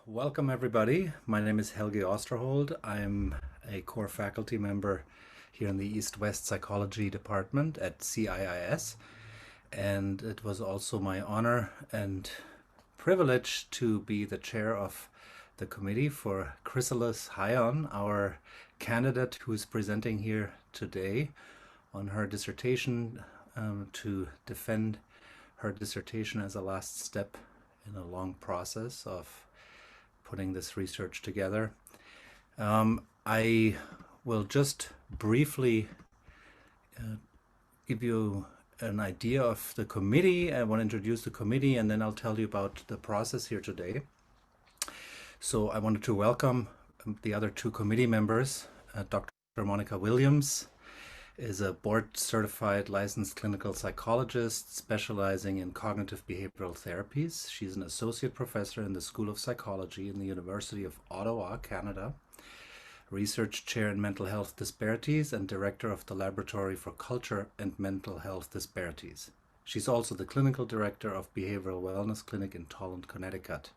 Welcome everybody. My name is Helge Osterhold. I'm a core faculty member here in the East-West Psychology Department at CIIS, and it was also my honor and privilege to be the chair of the committee for Chrysalis Hyon, our candidate who is presenting here today on her dissertation to defend her dissertation as a last step in a long process of putting this research together. I will just briefly give you an idea of the committee. I want to introduce the committee and then I'll tell you about the process here today. So I wanted to welcome the other two committee members. Dr. Monica Williams is a board-certified licensed clinical psychologist specializing in cognitive behavioral therapies. She's an associate professor in the School of Psychology in the University of Ottawa, Canada, research chair in mental health disparities, and director of the Laboratory for Culture and Mental Health Disparities. She's also the clinical director of Behavioral Wellness Clinic in Tolland, Connecticut.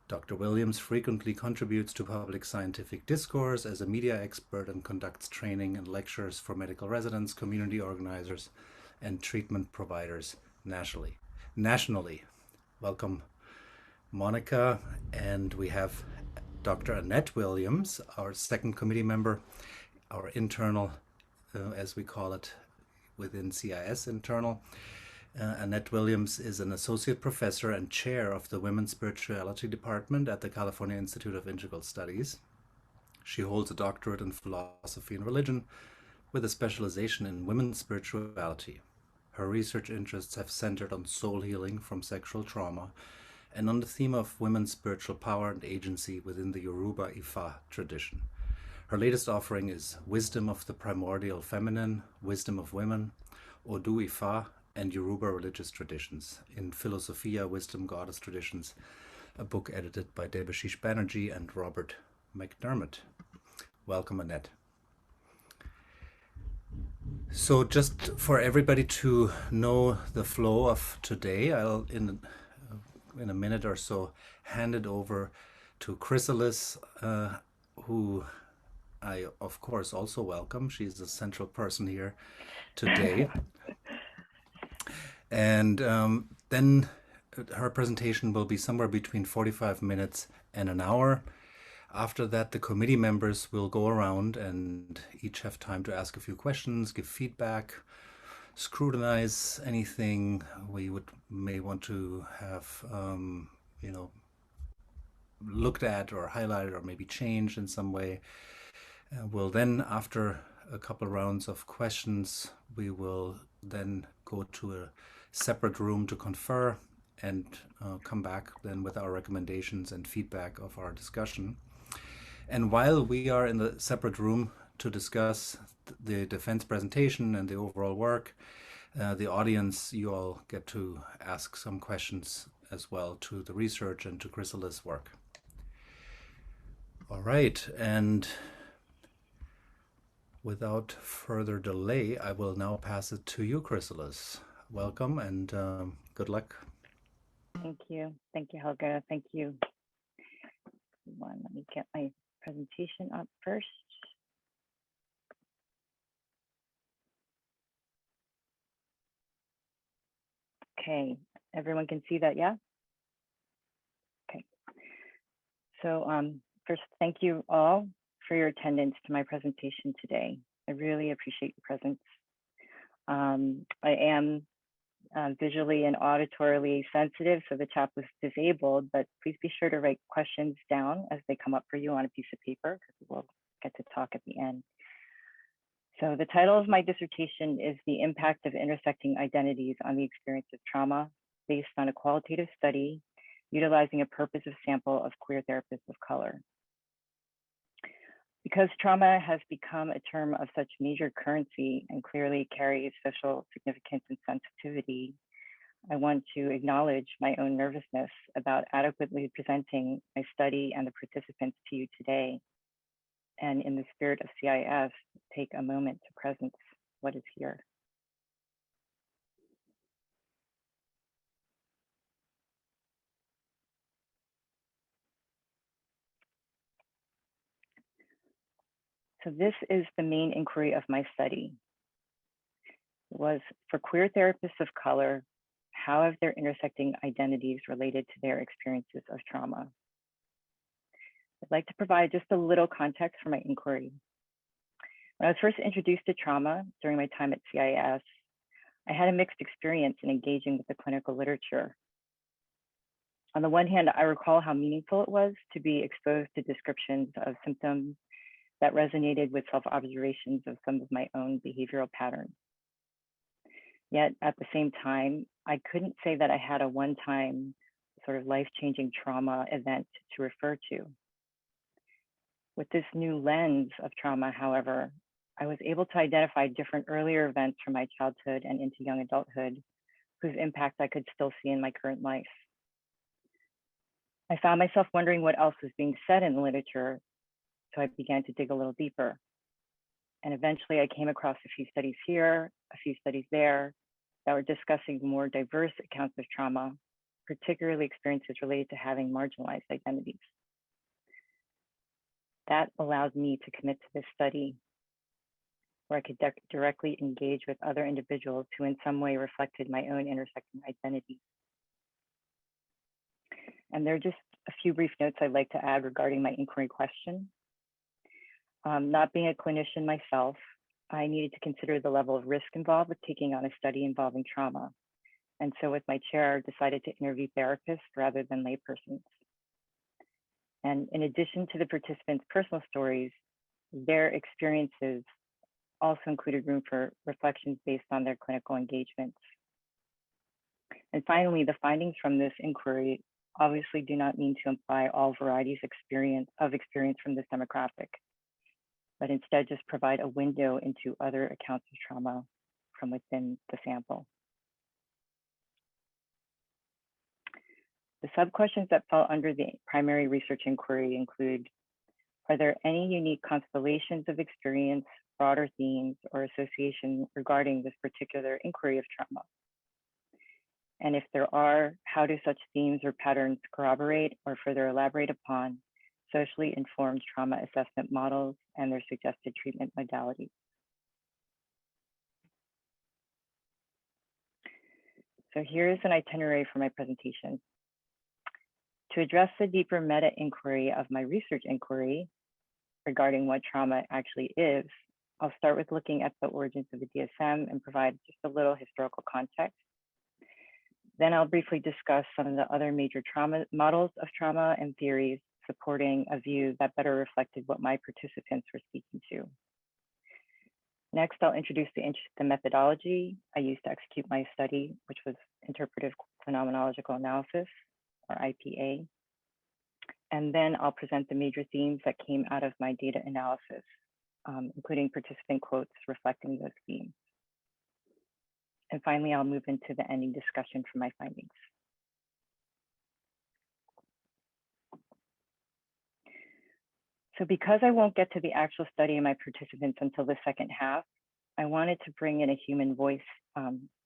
Dr. Williams frequently contributes to public scientific discourse as a media expert and conducts training and lectures for medical residents, community organizers, and treatment providers nationally. Welcome, Monica. And we have Dr. Annette Williams, our second committee member, our internal, as we call it within CIS internal. Annette Williams is an associate professor and chair of the Women's Spirituality Department at the California Institute of Integral Studies. She holds a doctorate in philosophy and religion with a specialization in women's spirituality. Her research interests have centered on soul healing from sexual trauma and on the theme of women's spiritual power and agency within the Yoruba Ifa tradition. Her latest offering is Wisdom of the Primordial Feminine, Wisdom of Women, Odu Ifa, and Yoruba Religious Traditions in Philosophia, Wisdom, Goddess Traditions, a book edited by Debashish Banerjee and Robert McDermott. Welcome, Annette. So just for everybody to know the flow of today, I'll, in a minute or so, hand it over to Chrysalis, who I, of course, also welcome. She's the central person here today. And then her presentation will be somewhere between 45 minutes and an hour. After that, the committee members will go around and each have time to ask a few questions, give feedback, scrutinize anything we may want to have looked at or highlighted or maybe changed in some way. We'll then, after a couple rounds of questions, we will then go to a separate room to confer and come back then with our recommendations and feedback of our discussion. And while we are in the separate room to discuss the defense presentation and the overall work, the audience, you all get to ask some questions as well to the research and to Chrysalis' work. All right, and without further delay, I will now pass it to you, Chrysalis. Welcome and good luck. Thank you. Thank you, Helga. Thank you. Let me get my presentation up first. Okay, everyone can see that, yeah? Okay. So first, thank you all for your attendance to my presentation today. I really appreciate your presence. I am visually and auditorily sensitive, so the chat was disabled, but please be sure to write questions down as they come up for you on a piece of paper, because we'll get to talk at the end. So the title of my dissertation is The Impact of Intersecting Identities on the Experience of Trauma, based on a qualitative study utilizing a purposive sample of queer therapists of color. Because trauma has become a term of such major currency and clearly carries social significance and sensitivity, I want to acknowledge my own nervousness about adequately presenting my study and the participants to you today. And in the spirit of CIS, take a moment to presence what is here. So this is the main inquiry of my study. It was for queer therapists of color, how have their intersecting identities related to their experiences of trauma? I'd like to provide just a little context for my inquiry. When I was first introduced to trauma during my time at CIS, I had a mixed experience in engaging with the clinical literature. On the one hand, I recall how meaningful it was to be exposed to descriptions of symptoms that resonated with self-observations of some of my own behavioral patterns. Yet at the same time, I couldn't say that I had a one-time sort of life-changing trauma event to refer to. With this new lens of trauma, however, I was able to identify different earlier events from my childhood and into young adulthood whose impact I could still see in my current life. I found myself wondering what else was being said in the literature, so I began to dig a little deeper. And eventually I came across a few studies here, a few studies there, that were discussing more diverse accounts of trauma, particularly experiences related to having marginalized identities. That allowed me to commit to this study where I could directly engage with other individuals who in some way reflected my own intersecting identities. And there are just a few brief notes I'd like to add regarding my inquiry question. Not being a clinician myself, I needed to consider the level of risk involved with taking on a study involving trauma. And so with my chair, decided to interview therapists rather than laypersons. And in addition to the participants' personal stories, their experiences also included room for reflections based on their clinical engagements. And finally, the findings from this inquiry obviously do not mean to imply all varieties of experience from this demographic, but instead just provide a window into other accounts of trauma from within the sample. The sub-questions that fall under the primary research inquiry include, are there any unique constellations of experience, broader themes, or association regarding this particular inquiry of trauma? And if there are, how do such themes or patterns corroborate or further elaborate upon socially informed trauma assessment models and their suggested treatment modalities? So here's an itinerary for my presentation. To address the deeper meta inquiry of my research inquiry regarding what trauma actually is, I'll start with looking at the origins of the DSM and provide just a little historical context. Then I'll briefly discuss some of the other major trauma models of trauma and theories supporting a view that better reflected what my participants were speaking to. Next, I'll introduce the methodology I used to execute my study, which was Interpretive Phenomenological Analysis, or IPA. And then I'll present the major themes that came out of my data analysis, including participant quotes reflecting those themes. And finally, I'll move into the ending discussion for my findings. So because I won't get to the actual study of my participants until the second half, I wanted to bring in a human voice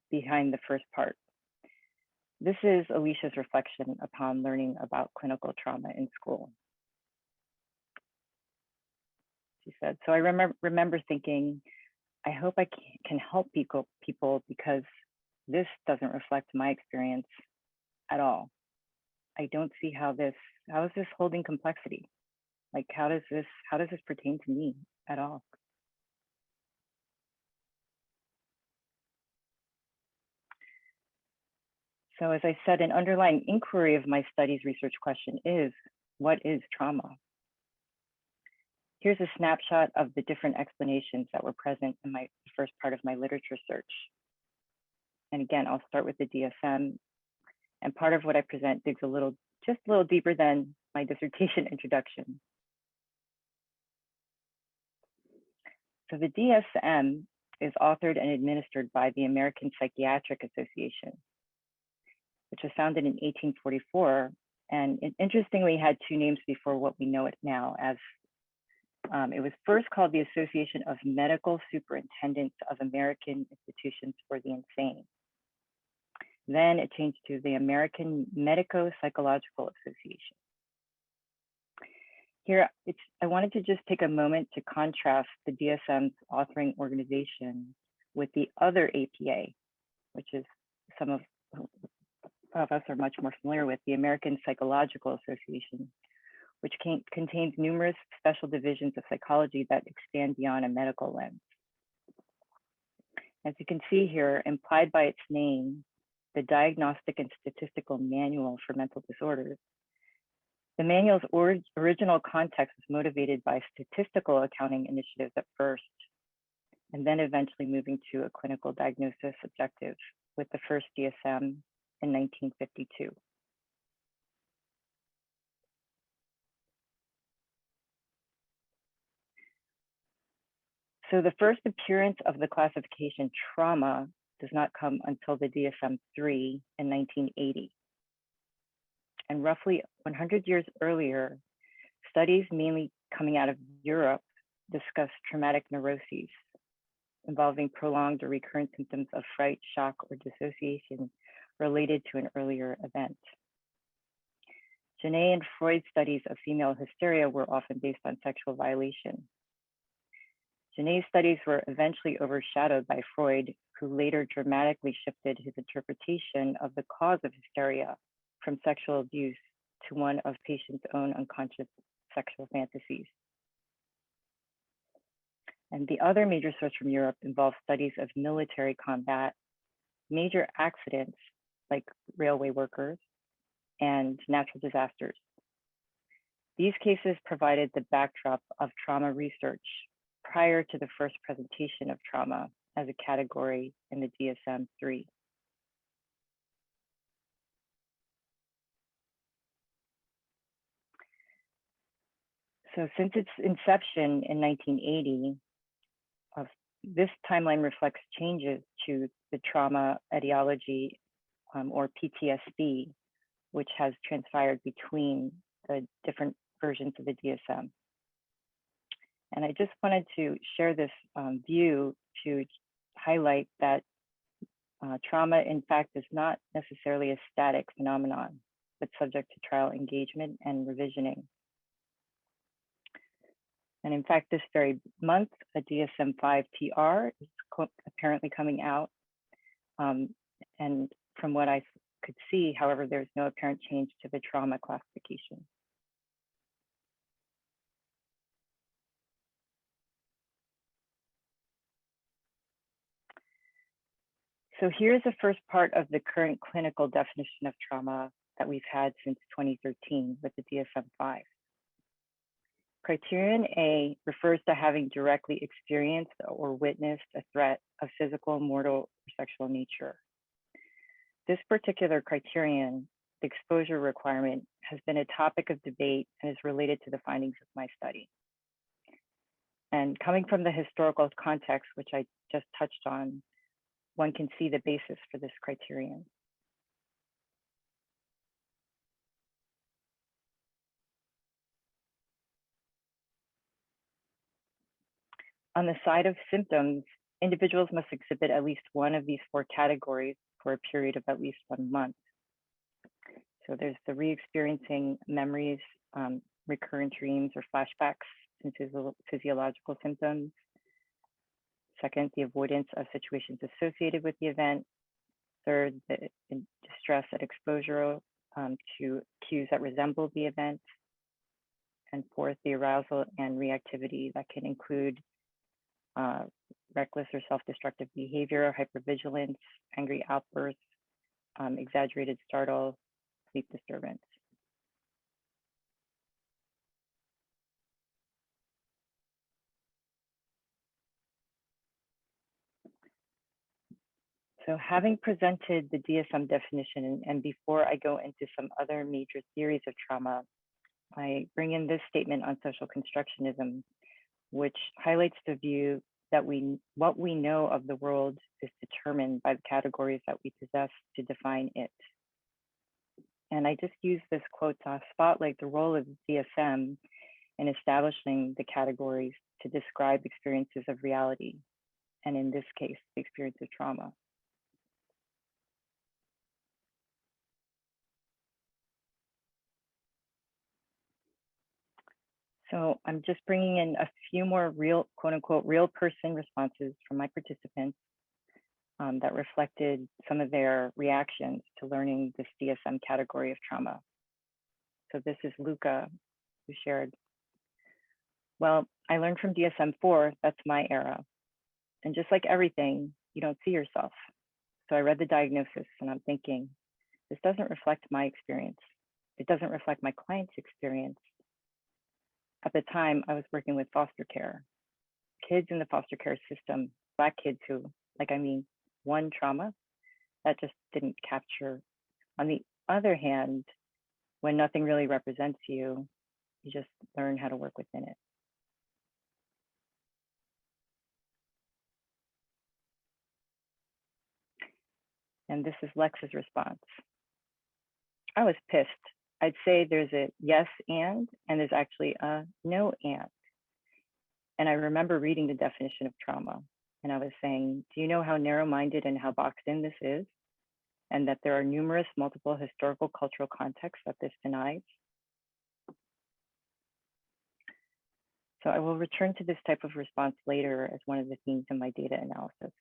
behind the first part. This is Alicia's reflection upon learning about clinical trauma in school. She said, so I remember thinking, I hope I can help people because this doesn't reflect my experience at all. I don't see how is this holding complexity? Like, how does this pertain to me at all? So as I said, an underlying inquiry of my study's research question is, what is trauma? Here's a snapshot of the different explanations that were present in my first part of my literature search. And again, I'll start with the DSM. And part of what I present digs just a little deeper than my dissertation introduction. So the DSM is authored and administered by the American Psychiatric Association, which was founded in 1844. And it interestingly had two names before what we know it now as. It was first called the Association of Medical Superintendents of American Institutions for the Insane. Then it changed to the American Medico-Psychological Association. Here, I wanted to just take a moment to contrast the DSM's authoring organization with the other APA, which is some of us are much more familiar with, the American Psychological Association, which contains numerous special divisions of psychology that expand beyond a medical lens. As you can see here, implied by its name, the Diagnostic and Statistical Manual for Mental Disorders, the manual's original context was motivated by statistical accounting initiatives at first, and then eventually moving to a clinical diagnosis objective with the first DSM in 1952. So the first appearance of the classification trauma does not come until the DSM-3 in 1980. And roughly 100 years earlier, studies mainly coming out of Europe discussed traumatic neuroses involving prolonged or recurrent symptoms of fright, shock, or dissociation related to an earlier event. Janet and Freud's studies of female hysteria were often based on sexual violation. Janet's studies were eventually overshadowed by Freud, who later dramatically shifted his interpretation of the cause of hysteria from sexual abuse to one of patients' own unconscious sexual fantasies. And the other major source from Europe involved studies of military combat, major accidents like railway workers, and natural disasters. These cases provided the backdrop of trauma research prior to the first presentation of trauma as a category in the DSM-3. So since its inception in 1980, this timeline reflects changes to the trauma etiology or PTSD, which has transpired between the different versions of the DSM. And I just wanted to share this view to highlight that trauma, in fact, is not necessarily a static phenomenon, but subject to trial engagement and revisioning. And in fact, this very month, a DSM-5 TR is apparently coming out. And from what I could see, however, there's no apparent change to the trauma classification. So here's the first part of the current clinical definition of trauma that we've had since 2013 with the DSM-5. Criterion A refers to having directly experienced or witnessed a threat of physical, mortal, or sexual nature. This particular criterion, the exposure requirement, has been a topic of debate and is related to the findings of my study. And coming from the historical context, which I just touched on, one can see the basis for this criterion. On the side of symptoms, individuals must exhibit at least one of these 4 categories for a period of at least 1 month. So there's the re-experiencing memories, recurrent dreams or flashbacks and physiological symptoms. Second, the avoidance of situations associated with the event. Third, the distress at exposure to cues that resemble the event. And fourth, the arousal and reactivity that can include reckless or self-destructive behavior, hypervigilance, angry outbursts, exaggerated startle, sleep disturbance. So having presented the DSM definition, and before I go into some other major theories of trauma, I bring in this statement on social constructionism, which highlights the view that what we know of the world is determined by the categories that we possess to define it. And I just use this quote to spotlight the role of the DSM in establishing the categories to describe experiences of reality, and in this case, the experience of trauma. So I'm just bringing in a few more real, quote unquote, real person responses from my participants that reflected some of their reactions to learning this DSM category of trauma. So this is Luca, who shared, well, I learned from DSM-4, that's my era. And just like everything, you don't see yourself. So I read the diagnosis and I'm thinking, this doesn't reflect my experience. It doesn't reflect my client's experience. At the time, I was working with foster care. Kids in the foster care system, Black kids who, one trauma, that just didn't capture. On the other hand, when nothing really represents you, you just learn how to work within it. And this is Lex's response. I was pissed. I'd say there's a yes and there's actually a no and. And I remember reading the definition of trauma. And I was saying, do you know how narrow-minded and how boxed in this is? And that there are numerous multiple historical cultural contexts that this denies. So I will return to this type of response later as one of the themes in my data analysis.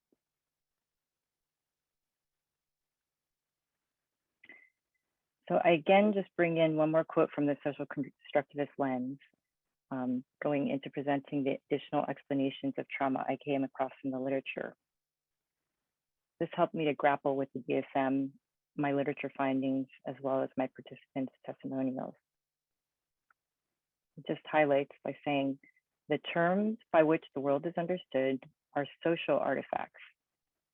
So I again just bring in one more quote from the social constructivist lens, going into presenting the additional explanations of trauma I came across in the literature. This helped me to grapple with the DSM, my literature findings, as well as my participants' testimonials. It just highlights by saying, the terms by which the world is understood are social artifacts,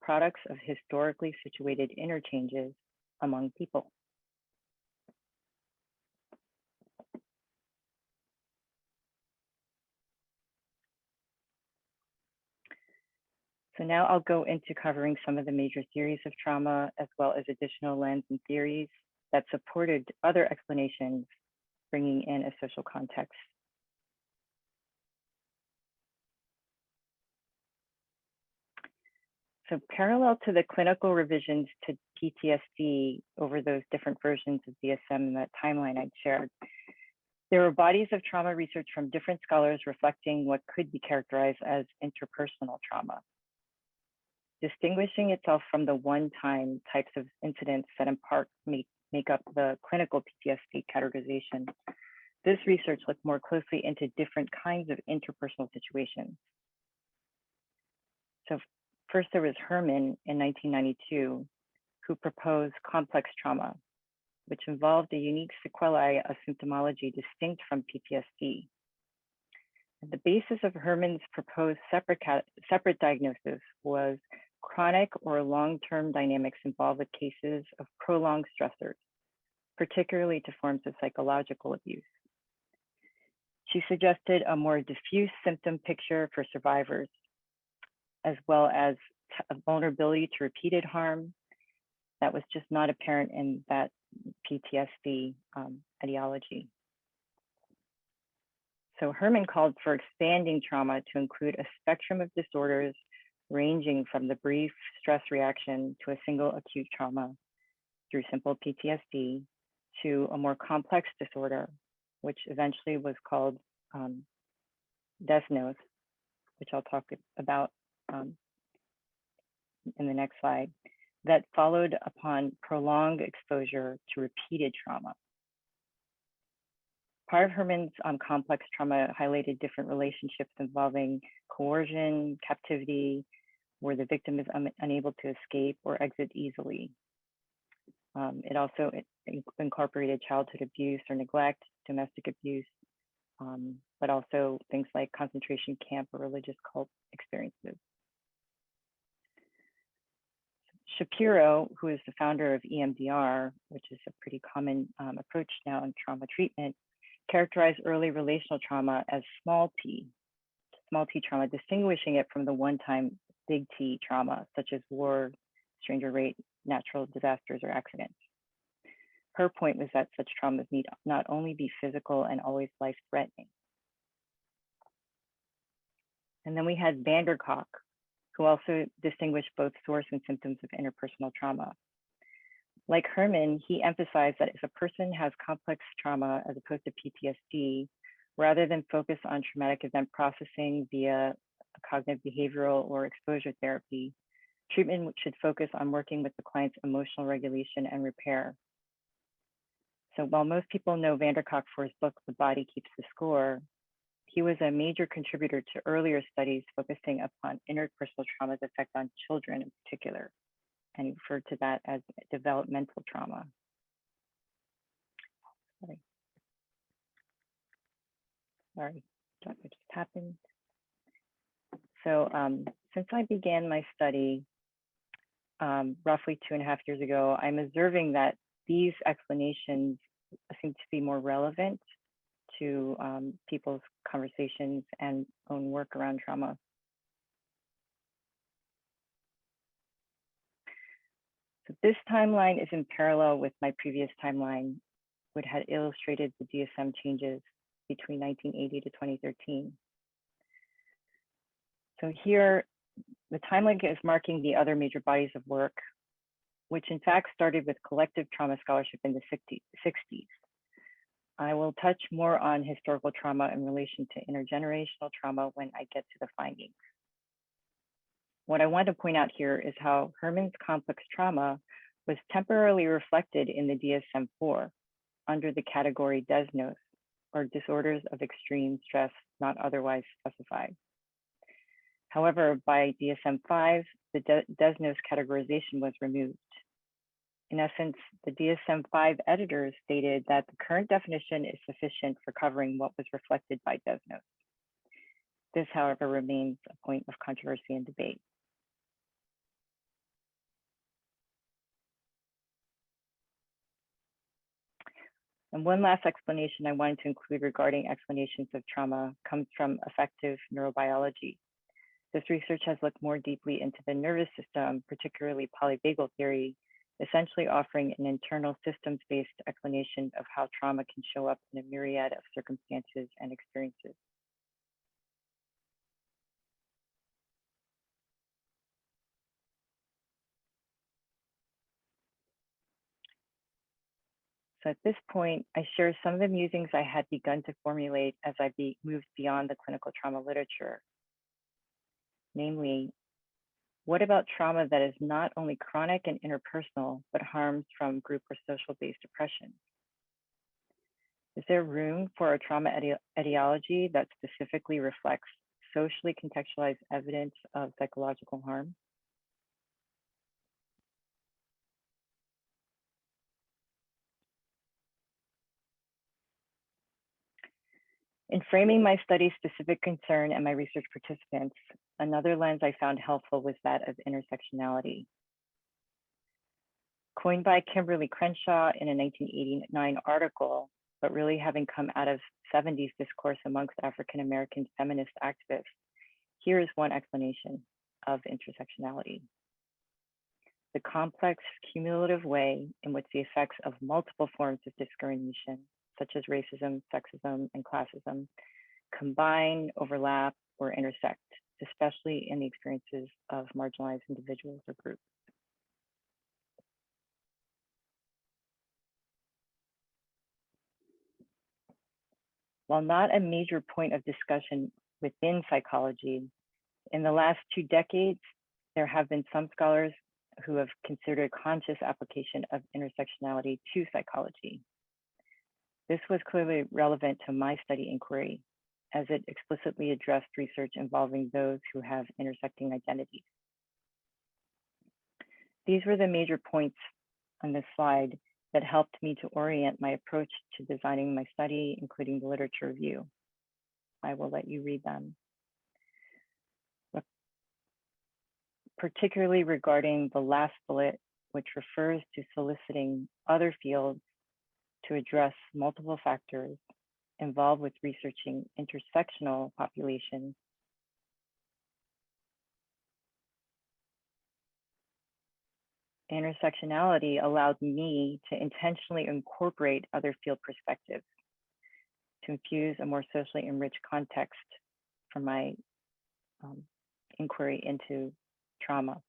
products of historically situated interchanges among people. So now I'll go into covering some of the major theories of trauma, as well as additional lens and theories that supported other explanations, bringing in a social context. So parallel to the clinical revisions to PTSD over those different versions of DSM in that timeline I shared, there were bodies of trauma research from different scholars reflecting what could be characterized as interpersonal trauma, distinguishing itself from the one-time types of incidents that in part make up the clinical PTSD categorization. This research looked more closely into different kinds of interpersonal situations. So first there was Herman in 1992, who proposed complex trauma, which involved a unique sequelae of symptomology distinct from PTSD. The basis of Herman's proposed separate diagnosis was chronic or long-term dynamics involved with cases of prolonged stressors, particularly to forms of psychological abuse. She suggested a more diffuse symptom picture for survivors, as well as a vulnerability to repeated harm that was just not apparent in that PTSD ideology. So Herman called for expanding trauma to include a spectrum of disorders ranging from the brief stress reaction to a single acute trauma through simple PTSD to a more complex disorder, which eventually was called desnos, which I'll talk about in the next slide, that followed upon prolonged exposure to repeated trauma. Part of Herman's complex trauma highlighted different relationships involving coercion, captivity, where the victim is unable to escape or exit easily. It also incorporated childhood abuse or neglect, domestic abuse, but also things like concentration camp or religious cult experiences. Shapiro, who is the founder of EMDR, which is a pretty common approach now in trauma treatment, characterized early relational trauma as small t trauma, distinguishing it from the one-time big T trauma, such as war, stranger rape, natural disasters, or accidents. Her point was that such traumas need not only be physical and always life-threatening. And then we had Vanderkock, who also distinguished both source and symptoms of interpersonal trauma. Like Herman, he emphasized that if a person has complex trauma as opposed to PTSD, Rather than focus on traumatic event processing via cognitive behavioral or exposure therapy, treatment should focus on working with the client's emotional regulation and repair. So while most people know van der Kolk's book, The Body Keeps the Score, he was a major contributor to earlier studies focusing upon interpersonal trauma's effect on children in particular, and he referred to that as developmental trauma. Sorry, what just happened? So since I began my study roughly 2.5 years ago, I'm observing that these explanations seem to be more relevant to people's conversations and own work around trauma. So this timeline is in parallel with my previous timeline, which had illustrated the DSM changes between 1980 to 2013. So here, the timeline is marking the other major bodies of work, which in fact started with collective trauma scholarship in the 60s. I will touch more on historical trauma in relation to intergenerational trauma when I get to the findings. What I want to point out here is how Herman's complex trauma was temporarily reflected in the DSM-4 under the category desnos, or disorders of extreme stress not otherwise specified. However, by DSM-5, the desnos categorization was removed. In essence, the DSM-5 editors stated that the current definition is sufficient for covering what was reflected by desnos. This, however, remains a point of controversy and debate. And one last explanation I wanted to include regarding explanations of trauma comes from affective neurobiology. This research has looked more deeply into the nervous system, particularly polyvagal theory, essentially offering an internal systems-based explanation of how trauma can show up in a myriad of circumstances and experiences. So at this point, I share some of the musings I had begun to formulate as I moved beyond the clinical trauma literature. Namely, what about trauma that is not only chronic and interpersonal, but harms from group or social-based oppression? Is there room for a trauma etiology that specifically reflects socially contextualized evidence of psychological harm? In framing my study's specific concern and my research participants, another lens I found helpful was that of intersectionality. Coined by Kimberly Crenshaw in a 1989 article, but really having come out of 70s discourse amongst African-American feminist activists, here is one explanation of intersectionality: the complex, cumulative way in which the effects of multiple forms of discrimination, such as racism, sexism, and classism, combine, overlap, or intersect, especially in the experiences of marginalized individuals or groups. While not a major point of discussion within psychology, in the last 2 decades, there have been some scholars who have considered conscious application of intersectionality to psychology. This was clearly relevant to my study inquiry, as it explicitly addressed research involving those who have intersecting identities. These were the major points on this slide that helped me to orient my approach to designing my study, including the literature review. I will let you read them. Particularly regarding the last bullet, which refers to soliciting other fields to address multiple factors involved with researching intersectional populations. Intersectionality allowed me to intentionally incorporate other field perspectives to infuse a more socially enriched context for my inquiry into trauma.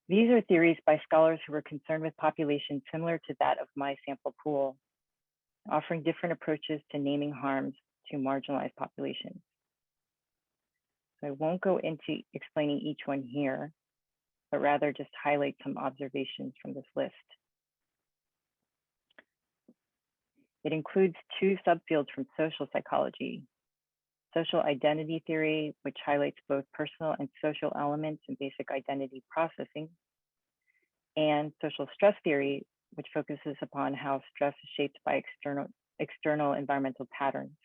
These are theories by scholars who were concerned with populations similar to that of my sample pool. offering different approaches to naming harms to marginalized populations. So I won't go into explaining each one here, but rather just highlight some observations from this list. It includes two subfields from social psychology: social identity theory, which highlights both personal and social elements in basic identity processing, and social stress theory, which focuses upon how stress is shaped by external environmental patterns.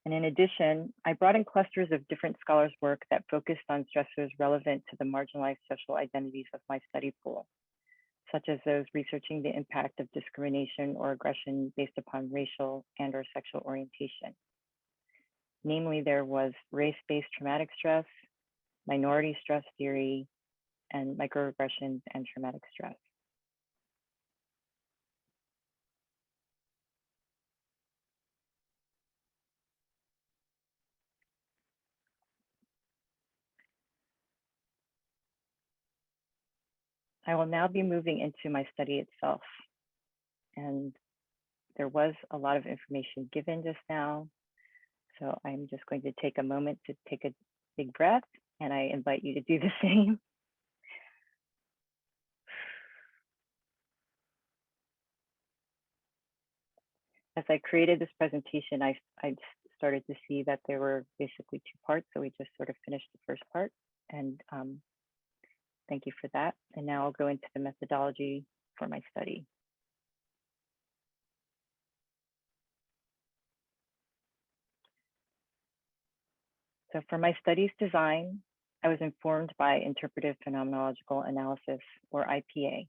And in addition, I brought in clusters of different scholars' work that focused on stressors relevant to the marginalized social identities of my study pool, such as those researching the impact of discrimination or aggression based upon racial and/or sexual orientation. Namely, there was race-based traumatic stress, minority stress theory, and microaggressions and traumatic stress. I will now be moving into my study itself. And there was a lot of information given just now. So I'm just going to take a moment to take a big breath, and I invite you to do the same. As I created this presentation, I started to see that there were basically two parts. So we just sort of finished the first part, and thank you for that. And now I'll go into the methodology for my study. So for my study's design, I was informed by interpretive phenomenological analysis, or IPA,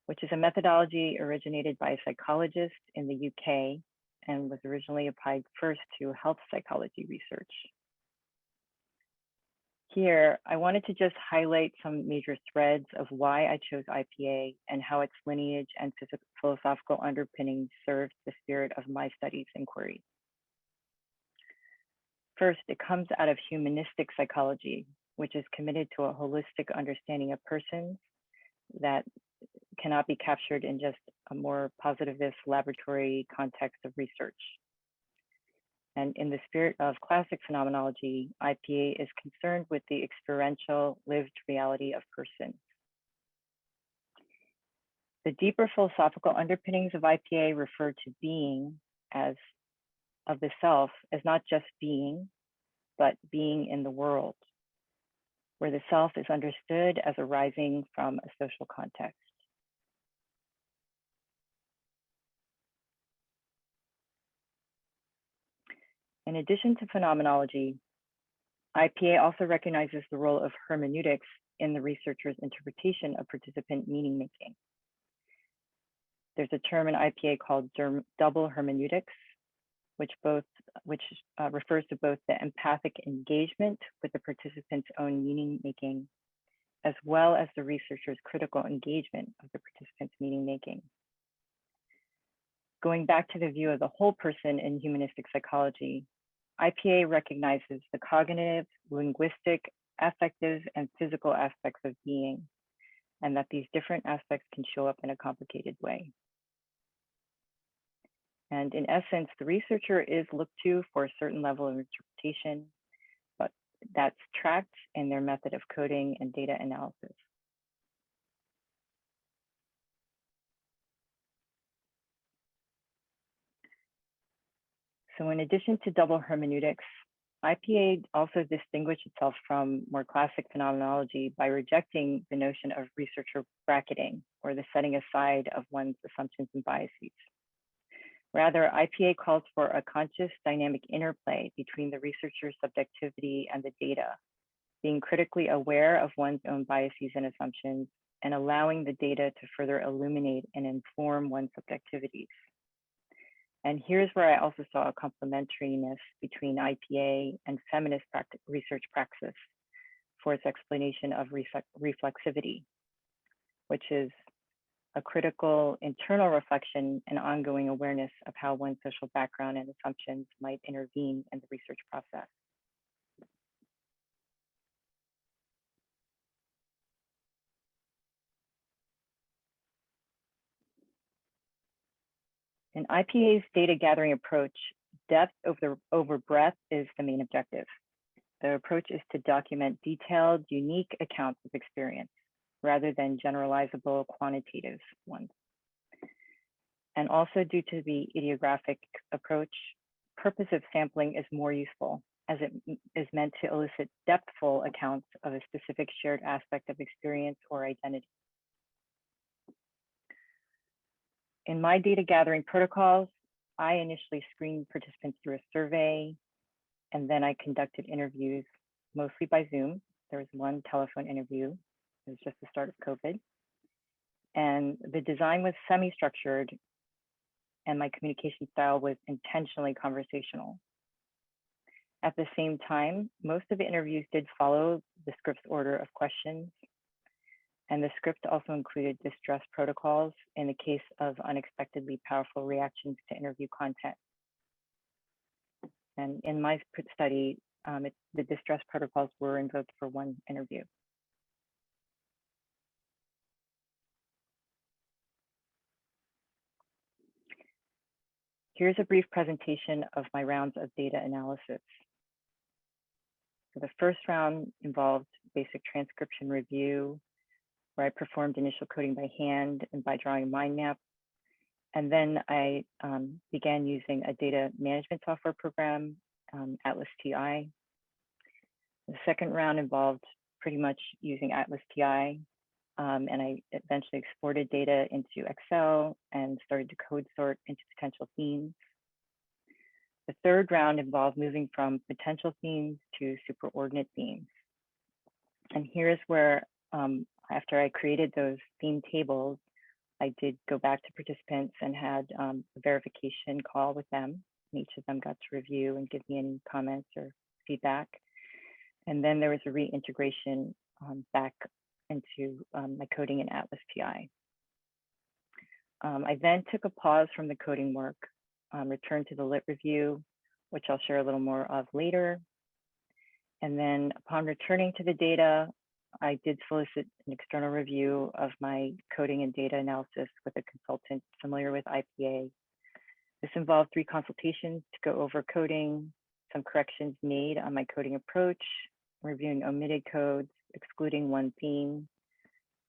which is a methodology originated by a psychologist in the UK and was originally applied first to health psychology research. Here, I wanted to just highlight some major threads of why I chose IPA and how its lineage and philosophical underpinnings served the spirit of my study's inquiry. First, it comes out of humanistic psychology, which is committed to a holistic understanding of persons that cannot be captured in just a more positivist laboratory context of research. And in the spirit of classic phenomenology, IPA is concerned with the experiential lived reality of persons. The deeper philosophical underpinnings of IPA refer to being as of the self as not just being, but being in the world, where the self is understood as arising from a social context. In addition to phenomenology, IPA also recognizes the role of hermeneutics in the researcher's interpretation of participant meaning making. There's a term in IPA called double hermeneutics, which refers to both the empathic engagement with the participant's own meaning making, as well as the researcher's critical engagement of the participant's meaning making. Going back to the view of the whole person in humanistic psychology, IPA recognizes the cognitive, linguistic, affective, and physical aspects of being, and that these different aspects can show up in a complicated way. And in essence, the researcher is looked to for a certain level of interpretation, but that's tracked in their method of coding and data analysis. So in addition to double hermeneutics, IPA also distinguished itself from more classic phenomenology by rejecting the notion of researcher bracketing, or the setting aside of one's assumptions and biases. Rather, IPA calls for a conscious dynamic interplay between the researcher's subjectivity and the data, being critically aware of one's own biases and assumptions, and allowing the data to further illuminate and inform one's subjectivities. And here's where I also saw a complementariness between IPA and feminist research praxis for its explanation of reflexivity, which is a critical internal reflection and ongoing awareness of how one's social background and assumptions might intervene in the research process. In IPA's data gathering approach, depth over breadth is the main objective. The approach is to document detailed, unique accounts of experience rather than generalizable quantitative ones. And also due to the idiographic approach, purposive sampling is more useful as it is meant to elicit depthful accounts of a specific shared aspect of experience or identity. In my data gathering protocols, I initially screened participants through a survey, and then I conducted interviews, mostly by Zoom. There was one telephone interview. It was just the start of COVID. And the design was semi-structured, and my communication style was intentionally conversational. At the same time, most of the interviews did follow the script's order of questions, and the script also included distress protocols in the case of unexpectedly powerful reactions to interview content. And in my study, the distress protocols were invoked for one interview. Here's a brief presentation of my rounds of data analysis. So the first round involved basic transcription review, where I performed initial coding by hand and by drawing a mind map. And then I began using a data management software program, Atlas TI. The second round involved pretty much using Atlas TI, and I eventually exported data into Excel and started to code sort into potential themes. The third round involved moving from potential themes to superordinate themes. And here's where, after I created those theme tables, I did go back to participants and had a verification call with them. And each of them got to review and give me any comments or feedback. And then there was a reintegration back into my coding in Atlas TI. I then took a pause from the coding work, returned to the lit review, which I'll share a little more of later. And then upon returning to the data, I did solicit an external review of my coding and data analysis with a consultant familiar with IPA. This involved 3 consultations to go over coding, some corrections made on my coding approach, reviewing omitted codes, excluding one theme,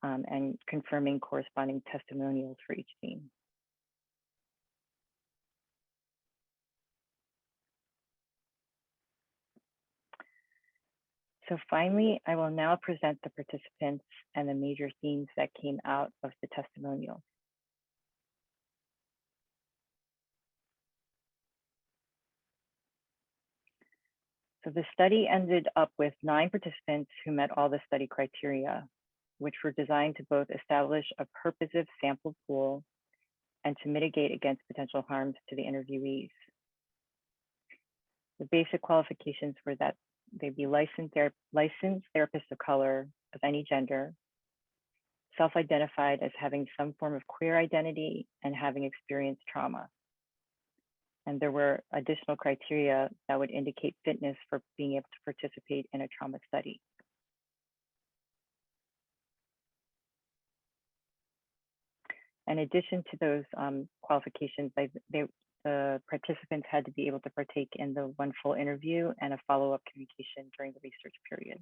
and confirming corresponding testimonials for each theme. So finally, I will now present the participants and the major themes that came out of the testimonials. So the study ended up with 9 participants who met all the study criteria, which were designed to both establish a purposive sample pool and to mitigate against potential harms to the interviewees. The basic qualifications were that they'd be licensed therapists of color of any gender, self-identified as having some form of queer identity and having experienced trauma. And there were additional criteria that would indicate fitness for being able to participate in a trauma study. In addition to those qualifications, the participants had to be able to partake in the one full interview and a follow-up communication during the research period.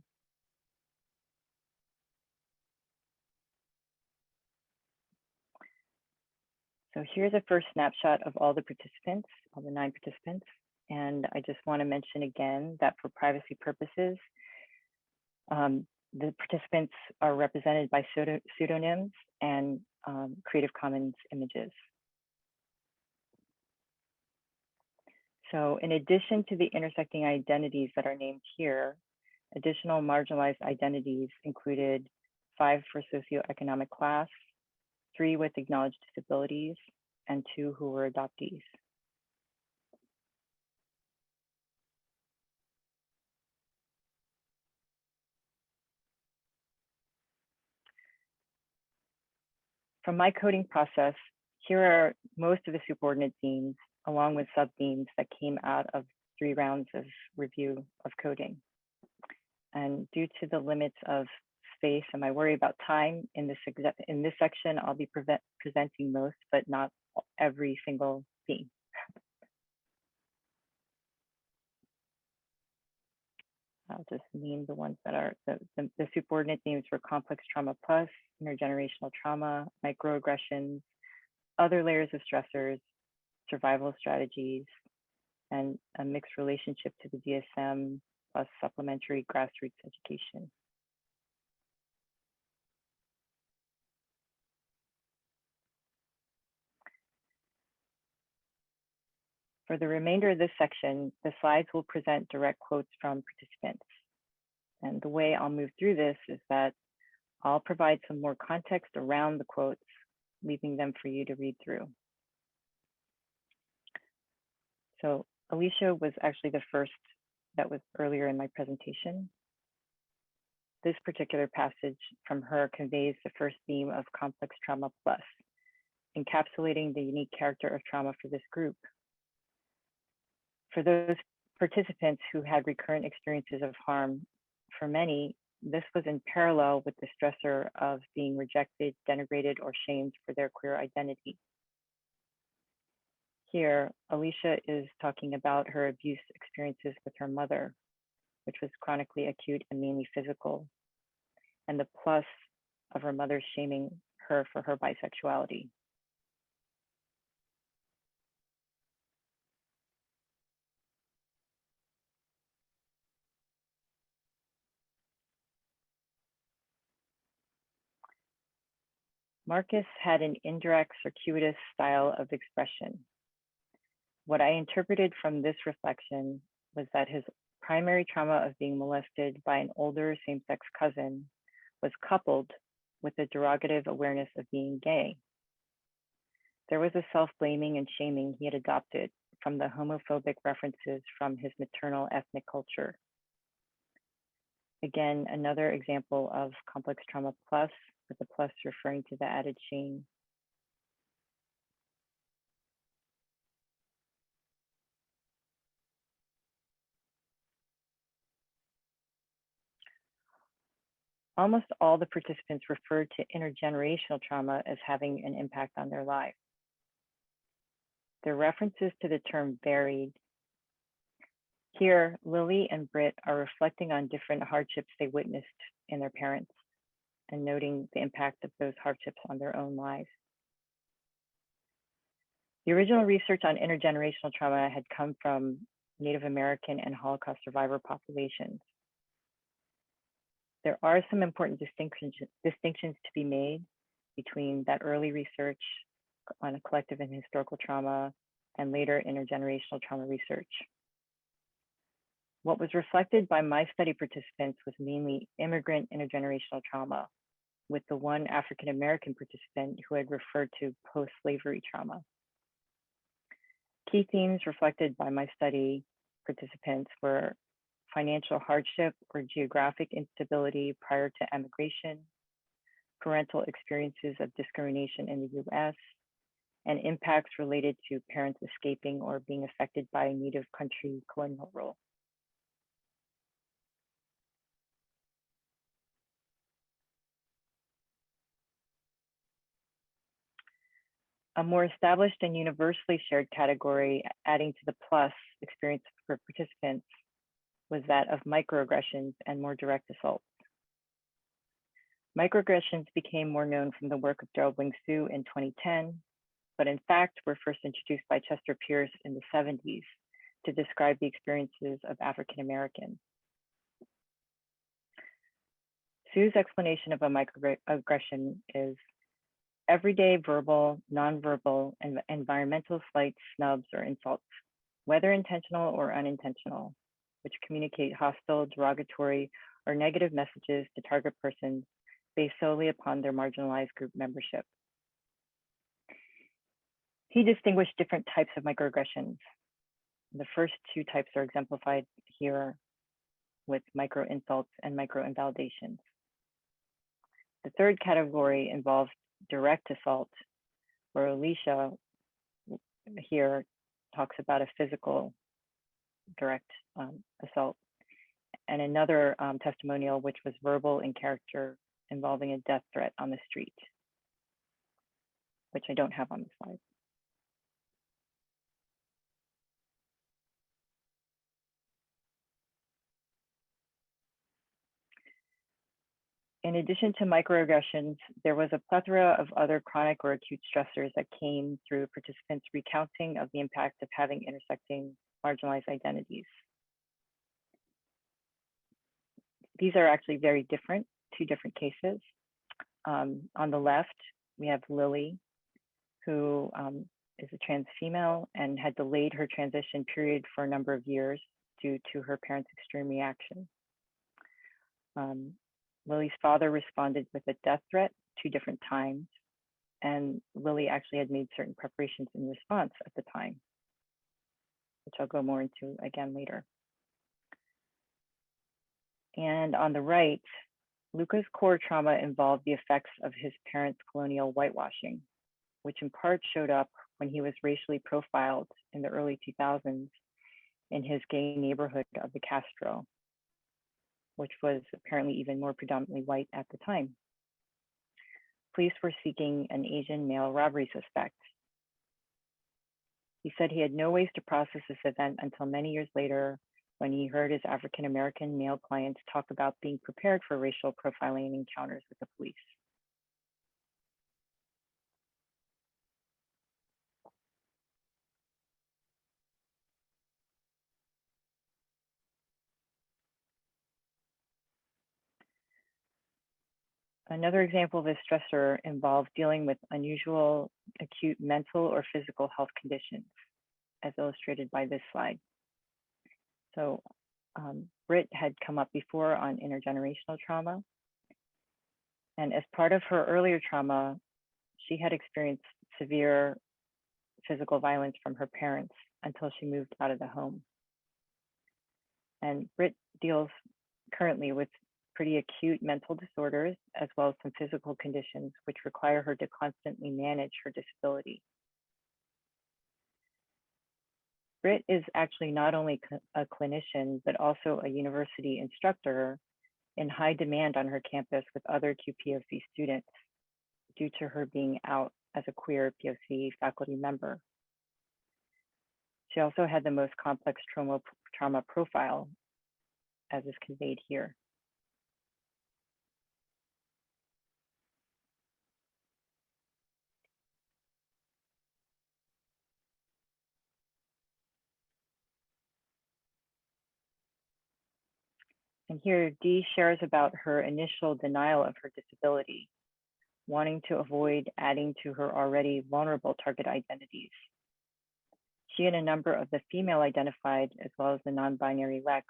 So here's a first snapshot of all the participants, all the 9 participants. And I just want to mention again that for privacy purposes, the participants are represented by pseudonyms and Creative Commons images. So in addition to the intersecting identities that are named here, additional marginalized identities included 5 for socioeconomic class, 3 with acknowledged disabilities, and 2 who were adoptees. From my coding process, here are most of the superordinate themes, along with sub-themes that came out of 3 rounds of review of coding. And due to the limits of space and my worry about time in this section, I'll be presenting most, but not every single see. I'll just name the ones that are the subordinate names for complex trauma plus, intergenerational trauma, microaggressions, other layers of stressors, survival strategies, and a mixed relationship to the DSM plus supplementary grassroots education. For the remainder of this section, the slides will present direct quotes from participants. And the way I'll move through this is that I'll provide some more context around the quotes, leaving them for you to read through. So Alicia was actually the first that was earlier in my presentation. This particular passage from her conveys the first theme of complex trauma plus, encapsulating the unique character of trauma for this group. For those participants who had recurrent experiences of harm, for many, this was in parallel with the stressor of being rejected, denigrated, or shamed for their queer identity. Here, Alicia is talking about her abuse experiences with her mother, which was chronically acute and mainly physical, and the plus of her mother shaming her for her bisexuality. Marcus had an indirect, circuitous style of expression. What I interpreted from this reflection was that his primary trauma of being molested by an older same-sex cousin was coupled with a derogative awareness of being gay. There was a self-blaming and shaming he had adopted from the homophobic references from his maternal ethnic culture. Again, another example of complex trauma plus, with the plus referring to the added shame. Almost all the participants referred to intergenerational trauma as having an impact on their lives. Their references to the term varied. Here, Lily and Britt are reflecting on different hardships they witnessed in their parents and noting the impact of those hardships on their own lives. The original research on intergenerational trauma had come from Native American and Holocaust survivor populations. There are some important distinctions to be made between that early research on a collective and historical trauma and later intergenerational trauma research. What was reflected by my study participants was mainly immigrant intergenerational trauma, with the one African-American participant who had referred to post-slavery trauma. Key themes reflected by my study participants were financial hardship or geographic instability prior to emigration, parental experiences of discrimination in the US, and impacts related to parents escaping or being affected by native country colonial rule. A more established and universally shared category, adding to the plus experience for participants, was that of microaggressions and more direct assaults. Microaggressions became more known from the work of Gerald Wing Sue in 2010, but in fact were first introduced by Chester Pierce in the 70s to describe the experiences of African Americans. Sue's explanation of a microaggression is everyday verbal, nonverbal, and environmental slights, snubs, or insults, whether intentional or unintentional, which communicate hostile, derogatory, or negative messages to target persons based solely upon their marginalized group membership. He distinguished different types of microaggressions. The first two types are exemplified here with micro insults and micro invalidations. The third category involves direct assault, where Alicia here talks about a physical direct assault, and another testimonial which was verbal in character involving a death threat on the street, which I don't have on the slide. In addition to microaggressions, there was a plethora of other chronic or acute stressors that came through participants' recounting of the impact of having intersecting marginalized identities. These are actually very different, two different cases. On the left, we have Lily, who is a trans female and had delayed her transition period for a number of years due to her parents' extreme reaction. Lily's father responded with a death threat 2 different times, and Lily actually had made certain preparations in response at the time, which I'll go more into again later. And on the right, Luca's core trauma involved the effects of his parents' colonial whitewashing, which in part showed up when he was racially profiled in the early 2000s in his gay neighborhood of the Castro, which was apparently even more predominantly white at the time. Police were seeking an Asian male robbery suspect. He said he had no ways to process this event until many years later when he heard his African-American male clients talk about being prepared for racial profiling encounters with the police. Another example of a stressor involved dealing with unusual acute mental or physical health conditions, as illustrated by this slide. So Britt had come up before on intergenerational trauma. And as part of her earlier trauma, she had experienced severe physical violence from her parents until she moved out of the home. And Britt deals currently with pretty acute mental disorders, as well as some physical conditions, which require her to constantly manage her disability. Britt is actually not only a clinician, but also a university instructor in high demand on her campus with other QPOC students due to her being out as a queer POC faculty member. She also had the most complex trauma profile, as is conveyed here. And here, Dee shares about her initial denial of her disability, wanting to avoid adding to her already vulnerable target identities. She and a number of the female identified, as well as the non-binary Lex,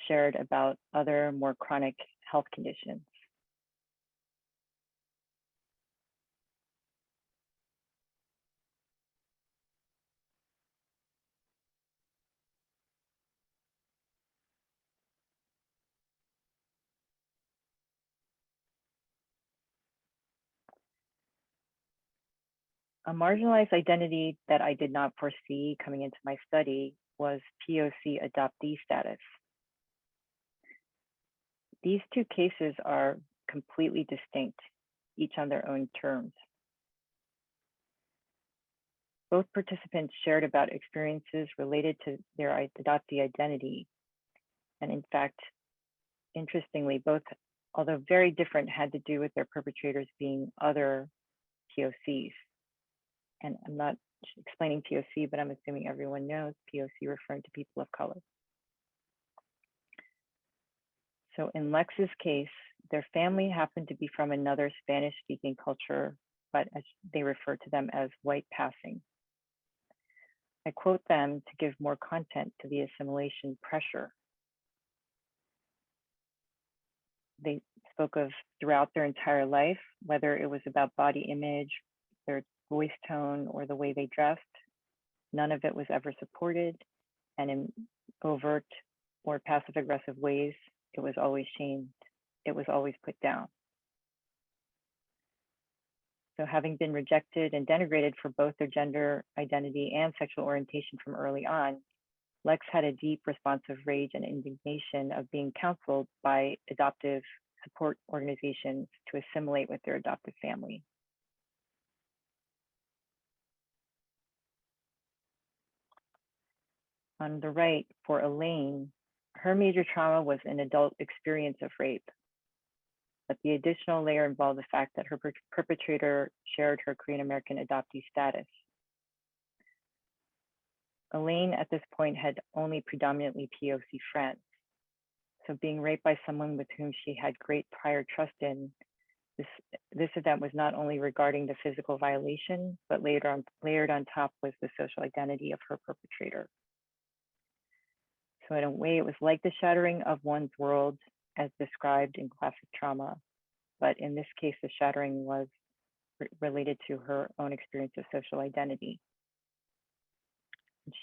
shared about other more chronic health conditions. A marginalized identity that I did not foresee coming into my study was POC adoptee status. These two cases are completely distinct, each on their own terms. Both participants shared about experiences related to their adoptee identity. And in fact, interestingly, both, although very different, had to do with their perpetrators being other POCs. And I'm not explaining POC, but I'm assuming everyone knows POC referring to people of color. So in Lex's case, their family happened to be from another Spanish-speaking culture, but as they refer to them as white passing. I quote them to give more content to the assimilation pressure. They spoke of throughout their entire life, whether it was about body image, their voice tone, or the way they dressed, none of it was ever supported. And in overt or passive aggressive ways, it was always shamed. It was always put down. So having been rejected and denigrated for both their gender identity and sexual orientation from early on, Lex had a deep responsive rage and indignation of being counseled by adoptive support organizations to assimilate with their adoptive family. On the right, for Elaine, her major trauma was an adult experience of rape. but the additional layer involved the fact that her perpetrator shared her Korean American adoptee status. Elaine at this point had only predominantly POC friends. So being raped by someone with whom she had great prior trust in, this event was not only regarding the physical violation, but layered on top was the social identity of her perpetrator. So in a way, it was like the shattering of one's world as described in classic trauma. But in this case, the shattering was related to her own experience of social identity.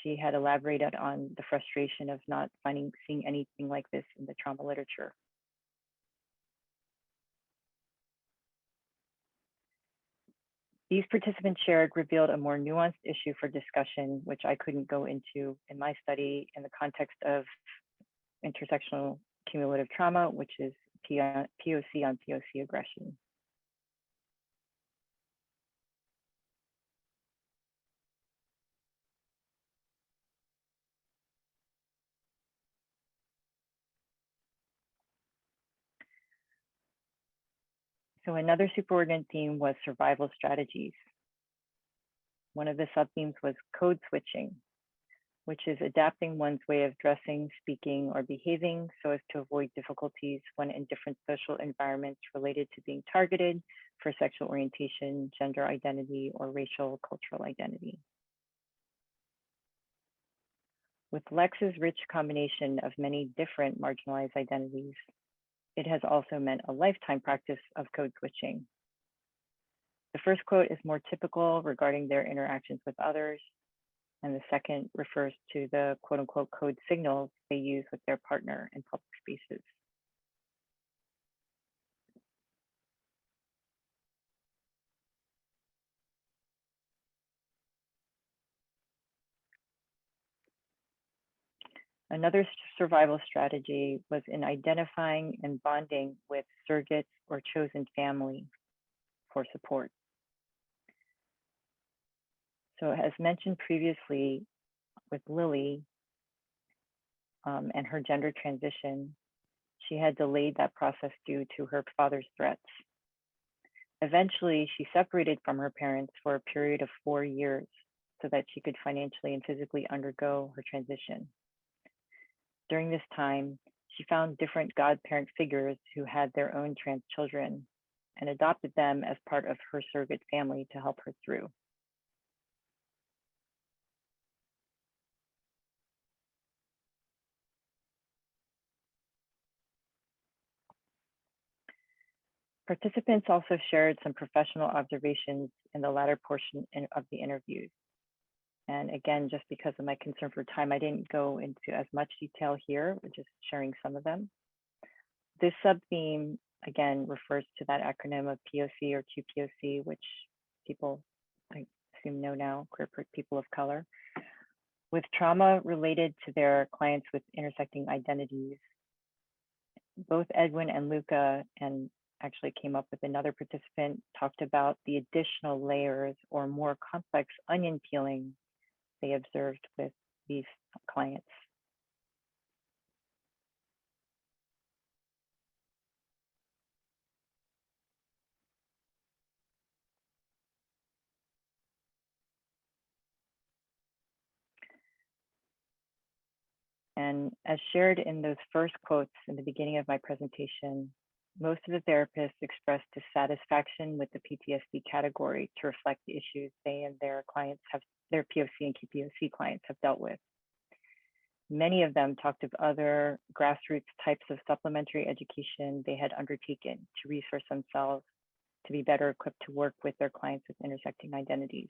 She had elaborated on the frustration of not seeing anything like this in the trauma literature. These participants shared revealed a more nuanced issue for discussion, which I couldn't go into in my study in the context of intersectional cumulative trauma, which is POC on POC aggression. So another superordinate theme was survival strategies. One of the sub-themes was code switching, which is adapting one's way of dressing, speaking, or behaving so as to avoid difficulties when in different social environments related to being targeted for sexual orientation, gender identity, or racial cultural identity. With Lex's rich combination of many different marginalized identities, it has also meant a lifetime practice of code switching. The first quote is more typical regarding their interactions with others, and the second refers to the quote unquote code signals they use with their partner in public spaces. Another survival strategy was in identifying and bonding with surrogates or chosen family for support. So as mentioned previously with Lily and her gender transition, she had delayed that process due to her father's threats. Eventually, she separated from her parents for a period of 4 years so that she could financially and physically undergo her transition. During this time, she found different godparent figures who had their own trans children and adopted them as part of her surrogate family to help her through. Participants also shared some professional observations in the latter portion of the interviews. And again, just because of my concern for time, I didn't go into as much detail here, but just sharing some of them. This sub-theme, again, refers to that acronym of POC or QPOC, which people, I assume, know now, queer people of color. With trauma related to their clients with intersecting identities, both Edwin and Luca, and actually came up with another participant, talked about the additional layers or more complex onion peeling they observed with these clients. And as shared in those first quotes in the beginning of my presentation, most of the therapists expressed dissatisfaction with the PTSD category to reflect the issues they and their clients have, their POC and QPOC clients have dealt with. Many of them talked of other grassroots types of supplementary education they had undertaken to resource themselves to be better equipped to work with their clients with intersecting identities.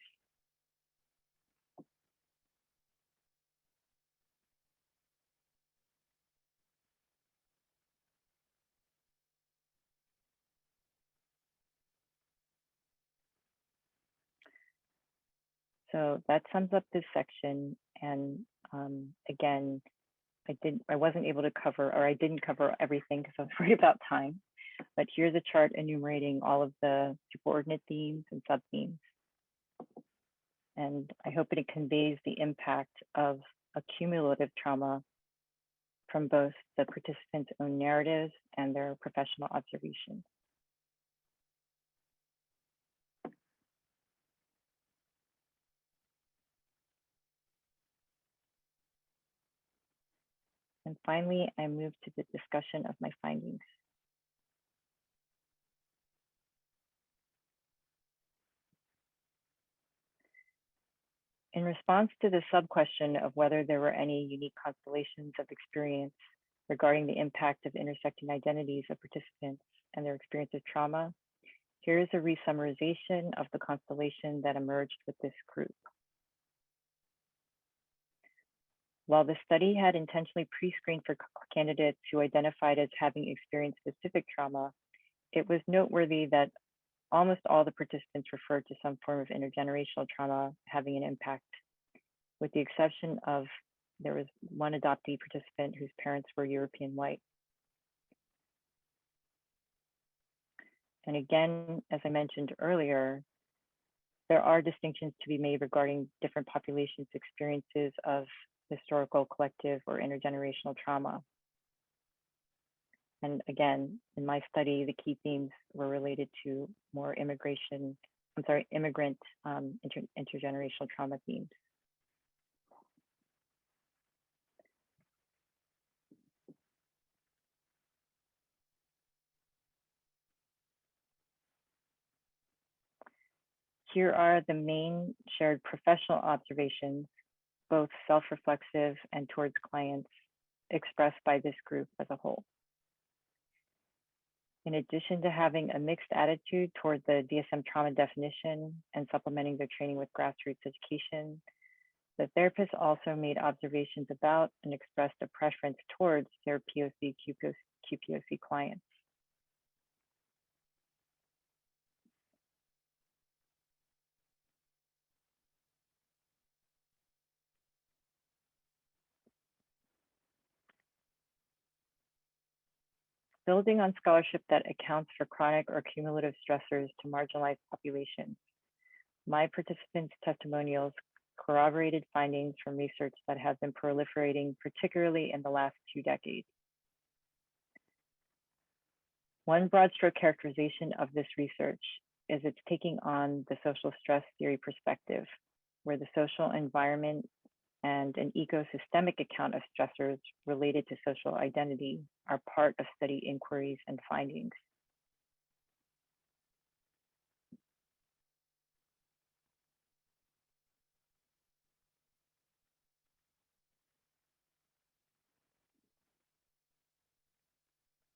So that sums up this section. And again, I wasn't able to cover, or I didn't cover everything because I was worried about time. But here's a chart enumerating all of the superordinate themes and sub-themes. And I hope it conveys the impact of a cumulative trauma from both the participants' own narratives and their professional observations. finally, I move to the discussion of my findings. In response to the sub-question of whether there were any unique constellations of experience regarding the impact of intersecting identities of participants and their experience of trauma, here is a resummarization of the constellation that emerged with this group. While the study had intentionally pre-screened for candidates who identified as having experienced specific trauma, it was noteworthy that almost all the participants referred to some form of intergenerational trauma having an impact, with the exception of there was one adoptee participant whose parents were European white. And again, as I mentioned earlier, there are distinctions to be made regarding different populations' experiences of historical, collective, or intergenerational trauma. And again, in my study, the key themes were related to more immigrant intergenerational trauma themes. Here are the main shared professional observations, both self-reflexive and towards clients, expressed by this group as a whole. In addition to having a mixed attitude toward the DSM trauma definition and supplementing their training with grassroots education, the therapists also made observations about and expressed a preference towards their POC, QPOC clients. Building on scholarship that accounts for chronic or cumulative stressors to marginalized populations, my participants' testimonials corroborated findings from research that has been proliferating, particularly in the last 2 decades. One broad stroke characterization of this research is it's taking on the social stress theory perspective, where the social environment and an ecosystemic account of stressors related to social identity are part of study inquiries and findings.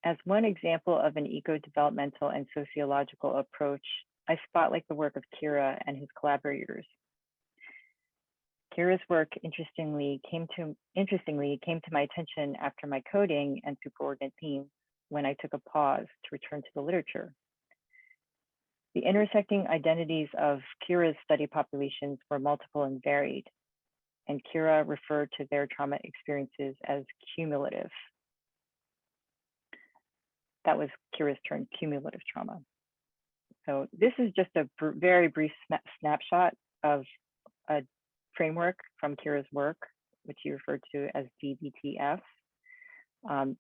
As one example of an eco-developmental and sociological approach, I spotlight the work of Kira and his collaborators. Kira's work interestingly came to my attention after my coding and superordinate themes when I took a pause to return to the literature. The intersecting identities of Kira's study populations were multiple and varied, and Kira referred to their trauma experiences as cumulative. That was Kira's term, cumulative trauma. So this is just a very brief snapshot of a framework from Kira's work, which he referred to as DBTF.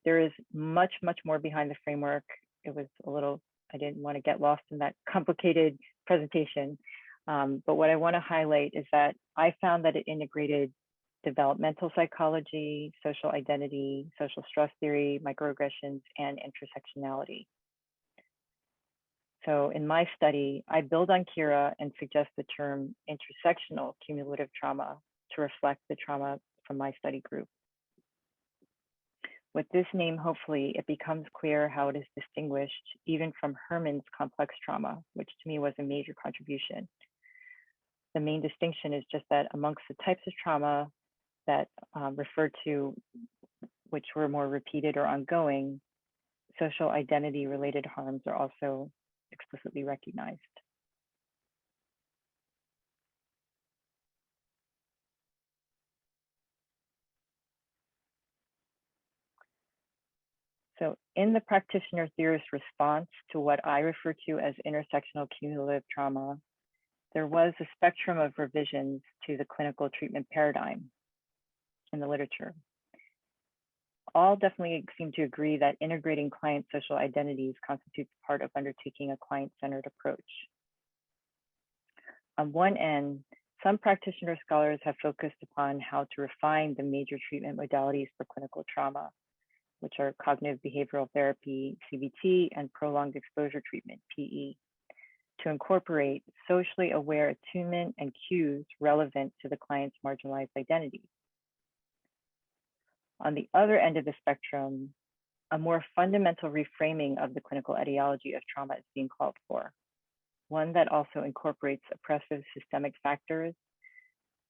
There is much, much more behind the framework. It was a little, I didn't want to get lost in that complicated presentation. But what I want to highlight is that I found that it integrated developmental psychology, social identity, social stress theory, microaggressions, and intersectionality. So in my study, I build on Kira and suggest the term intersectional cumulative trauma to reflect the trauma from my study group. With this name, hopefully, it becomes clear how it is distinguished even from Herman's complex trauma, which to me was a major contribution. The main distinction is just that amongst the types of trauma that refer to which were more repeated or ongoing, social identity related harms are also explicitly recognized. So in the practitioner theorist response to what I refer to as intersectional cumulative trauma, there was a spectrum of revisions to the clinical treatment paradigm in the literature. All definitely seem to agree that integrating client social identities constitutes part of undertaking a client-centered approach. On one end, some practitioner scholars have focused upon how to refine the major treatment modalities for clinical trauma, which are cognitive behavioral therapy, CBT, and prolonged exposure treatment, PE, to incorporate socially aware attunement and cues relevant to the client's marginalized identity. On the other end of the spectrum, a more fundamental reframing of the clinical etiology of trauma is being called for, one that also incorporates oppressive systemic factors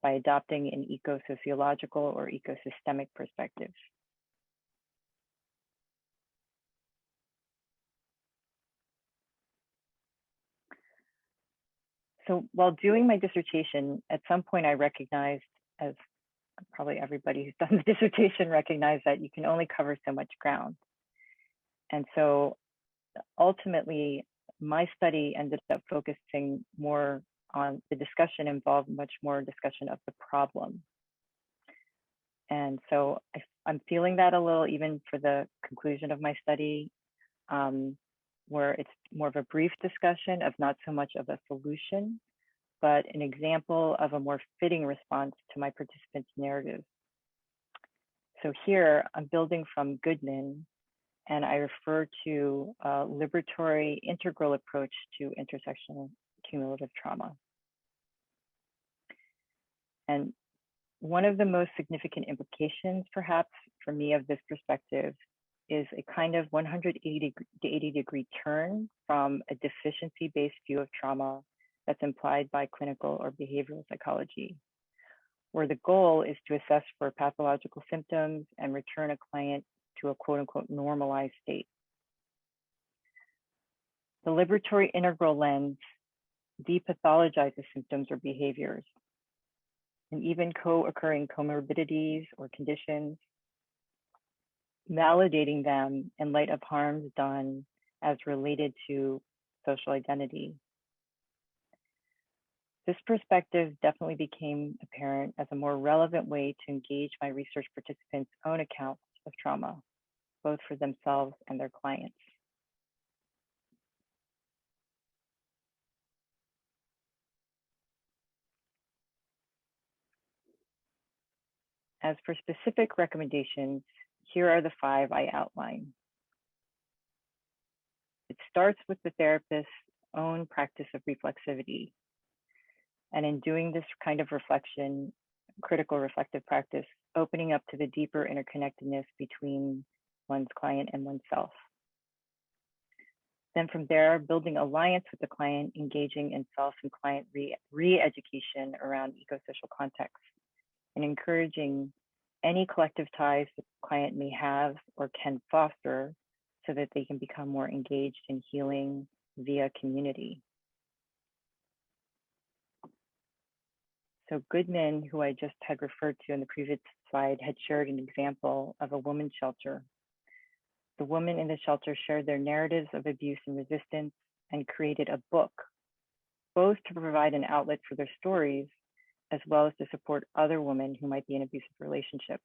by adopting an eco-sociological or ecosystemic perspective. So while doing my dissertation, at some point I recognized, as probably everybody who's done the dissertation recognized, that you can only cover so much ground. And so ultimately, my study ended up focusing more on the discussion, involved much more discussion of the problem. And so I'm feeling that a little even for the conclusion of my study, where it's more of a brief discussion of not so much of a solution, but an example of a more fitting response to my participants' narrative. So here I'm building from Goodman, and I refer to a liberatory integral approach to intersectional cumulative trauma. And one of the most significant implications, perhaps, for me of this perspective is a kind of 180-degree turn from a deficiency-based view of trauma that's implied by clinical or behavioral psychology, where the goal is to assess for pathological symptoms and return a client to a quote-unquote normalized state. The liberatory integral lens depathologizes symptoms or behaviors, and even co-occurring comorbidities or conditions, validating them in light of harms done as related to social identity. This perspective definitely became apparent as a more relevant way to engage my research participants' own accounts of trauma, both for themselves and their clients. As for specific recommendations, here are the 5 I outline. It starts with the therapist's own practice of reflexivity. And in doing this kind of reflection, critical reflective practice, opening up to the deeper interconnectedness between one's client and oneself. Then from there, building alliance with the client, engaging in self and client re-education around eco-social context, and encouraging any collective ties the client may have or can foster so that they can become more engaged in healing via community. So Goodman, who I just had referred to in the previous slide, had shared an example of a women's shelter. The women in the shelter shared their narratives of abuse and resistance and created a book, both to provide an outlet for their stories, as well as to support other women who might be in abusive relationships.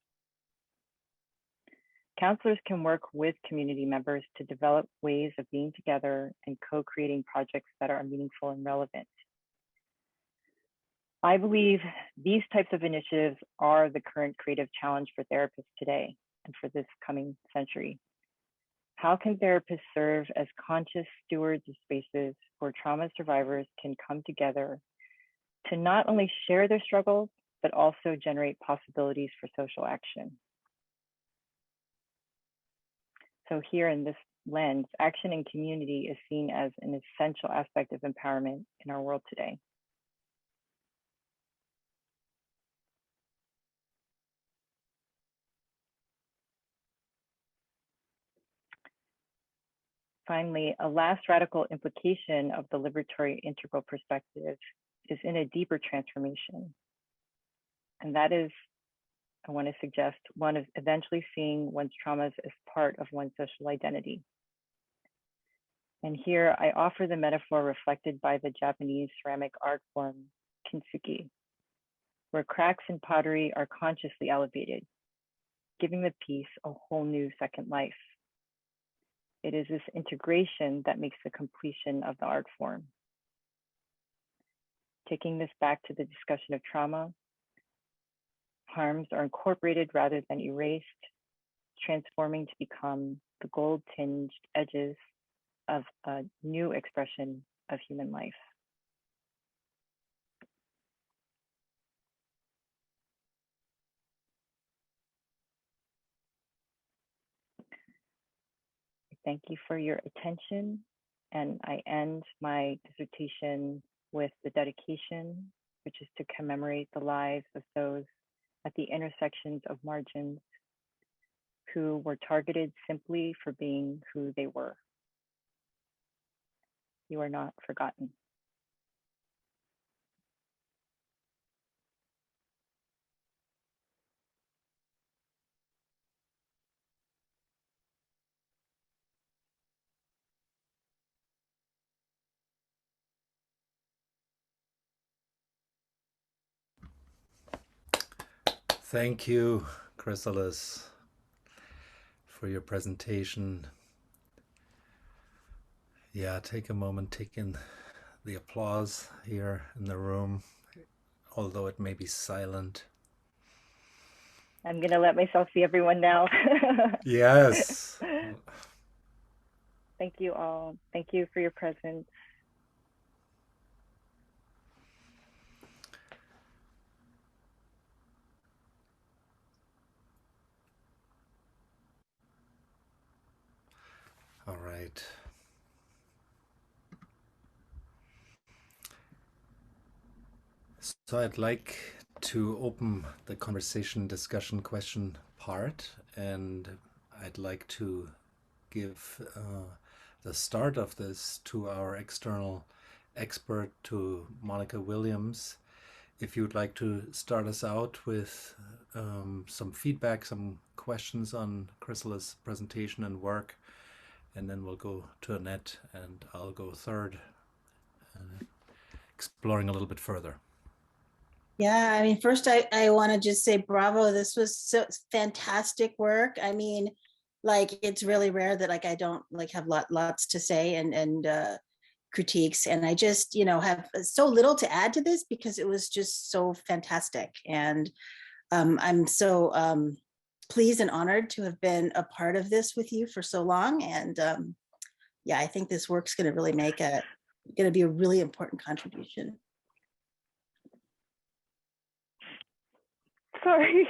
Counselors can work with community members to develop ways of being together and co-creating projects that are meaningful and relevant. I believe these types of initiatives are the current creative challenge for therapists today and for this coming century. How can therapists serve as conscious stewards of spaces where trauma survivors can come together to not only share their struggles, but also generate possibilities for social action? So here in this lens, action in community is seen as an essential aspect of empowerment in our world today. Finally, a last radical implication of the liberatory integral perspective is in a deeper transformation. And that is, I want to suggest, one of eventually seeing one's traumas as part of one's social identity. And here I offer the metaphor reflected by the Japanese ceramic art form, kintsugi, where cracks in pottery are consciously elevated, giving the piece a whole new second life. It is this integration that makes the completion of the art form. Taking this back to the discussion of trauma, harms are incorporated rather than erased, transforming to become the gold-tinged edges of a new expression of human life. Thank you for your attention, and I end my dissertation with the dedication, which is to commemorate the lives of those at the intersections of margins who were targeted simply for being who they were. You are not forgotten. Thank you, Chrysalis, for your presentation. Yeah, take a moment, take in the applause here in the room, although it may be silent. I'm going to let myself see everyone now. Yes. Thank you all. Thank you for your presence. All right. So I'd like to open the conversation, discussion, question part, and I'd like to give the start of this to our external expert, to Monica Williams. If you'd like to start us out with some feedback, some questions on Chrysalis' presentation and work, and then we'll go to Annette and I'll go third, exploring a little bit further. Yeah, I mean, first I want to just say bravo. This was so fantastic work. I mean, like, it's really rare that like I don't like have lots to say and critiques, and I just, you know, have so little to add to this because it was just so fantastic. And I'm so pleased and honored to have been a part of this with you for so long. And yeah, I think this work's going to really be a really important contribution. Sorry.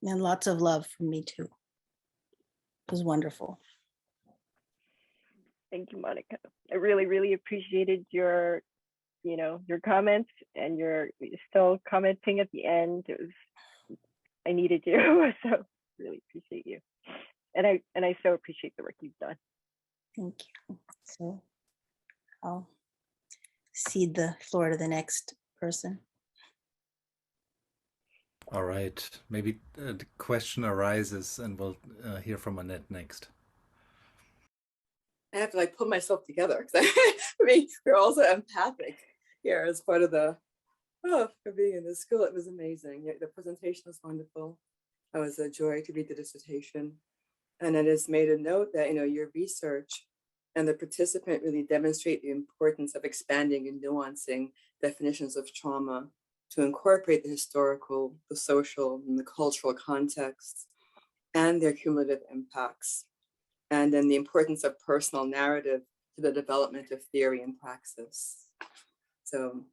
And lots of love from me too. It was wonderful. Thank you, Monica. I really, really appreciated your, you know, your comments, and you're still commenting at the end. It was, I needed you, so really appreciate you. And I so appreciate the work you've done. Thank you. So I'll cede the floor to the next person. All right, maybe the question arises and we'll hear from Annette next. I have to like put myself together because I mean, we're also empathic here as part of the, for being in this school. It was amazing. The presentation was wonderful. It was a joy to read the dissertation. And I just made a note that, you know, your research and the participant really demonstrate the importance of expanding and nuancing definitions of trauma to incorporate the historical, the social, and the cultural contexts and their cumulative impacts. And then the importance of personal narrative to the development of theory and praxis. So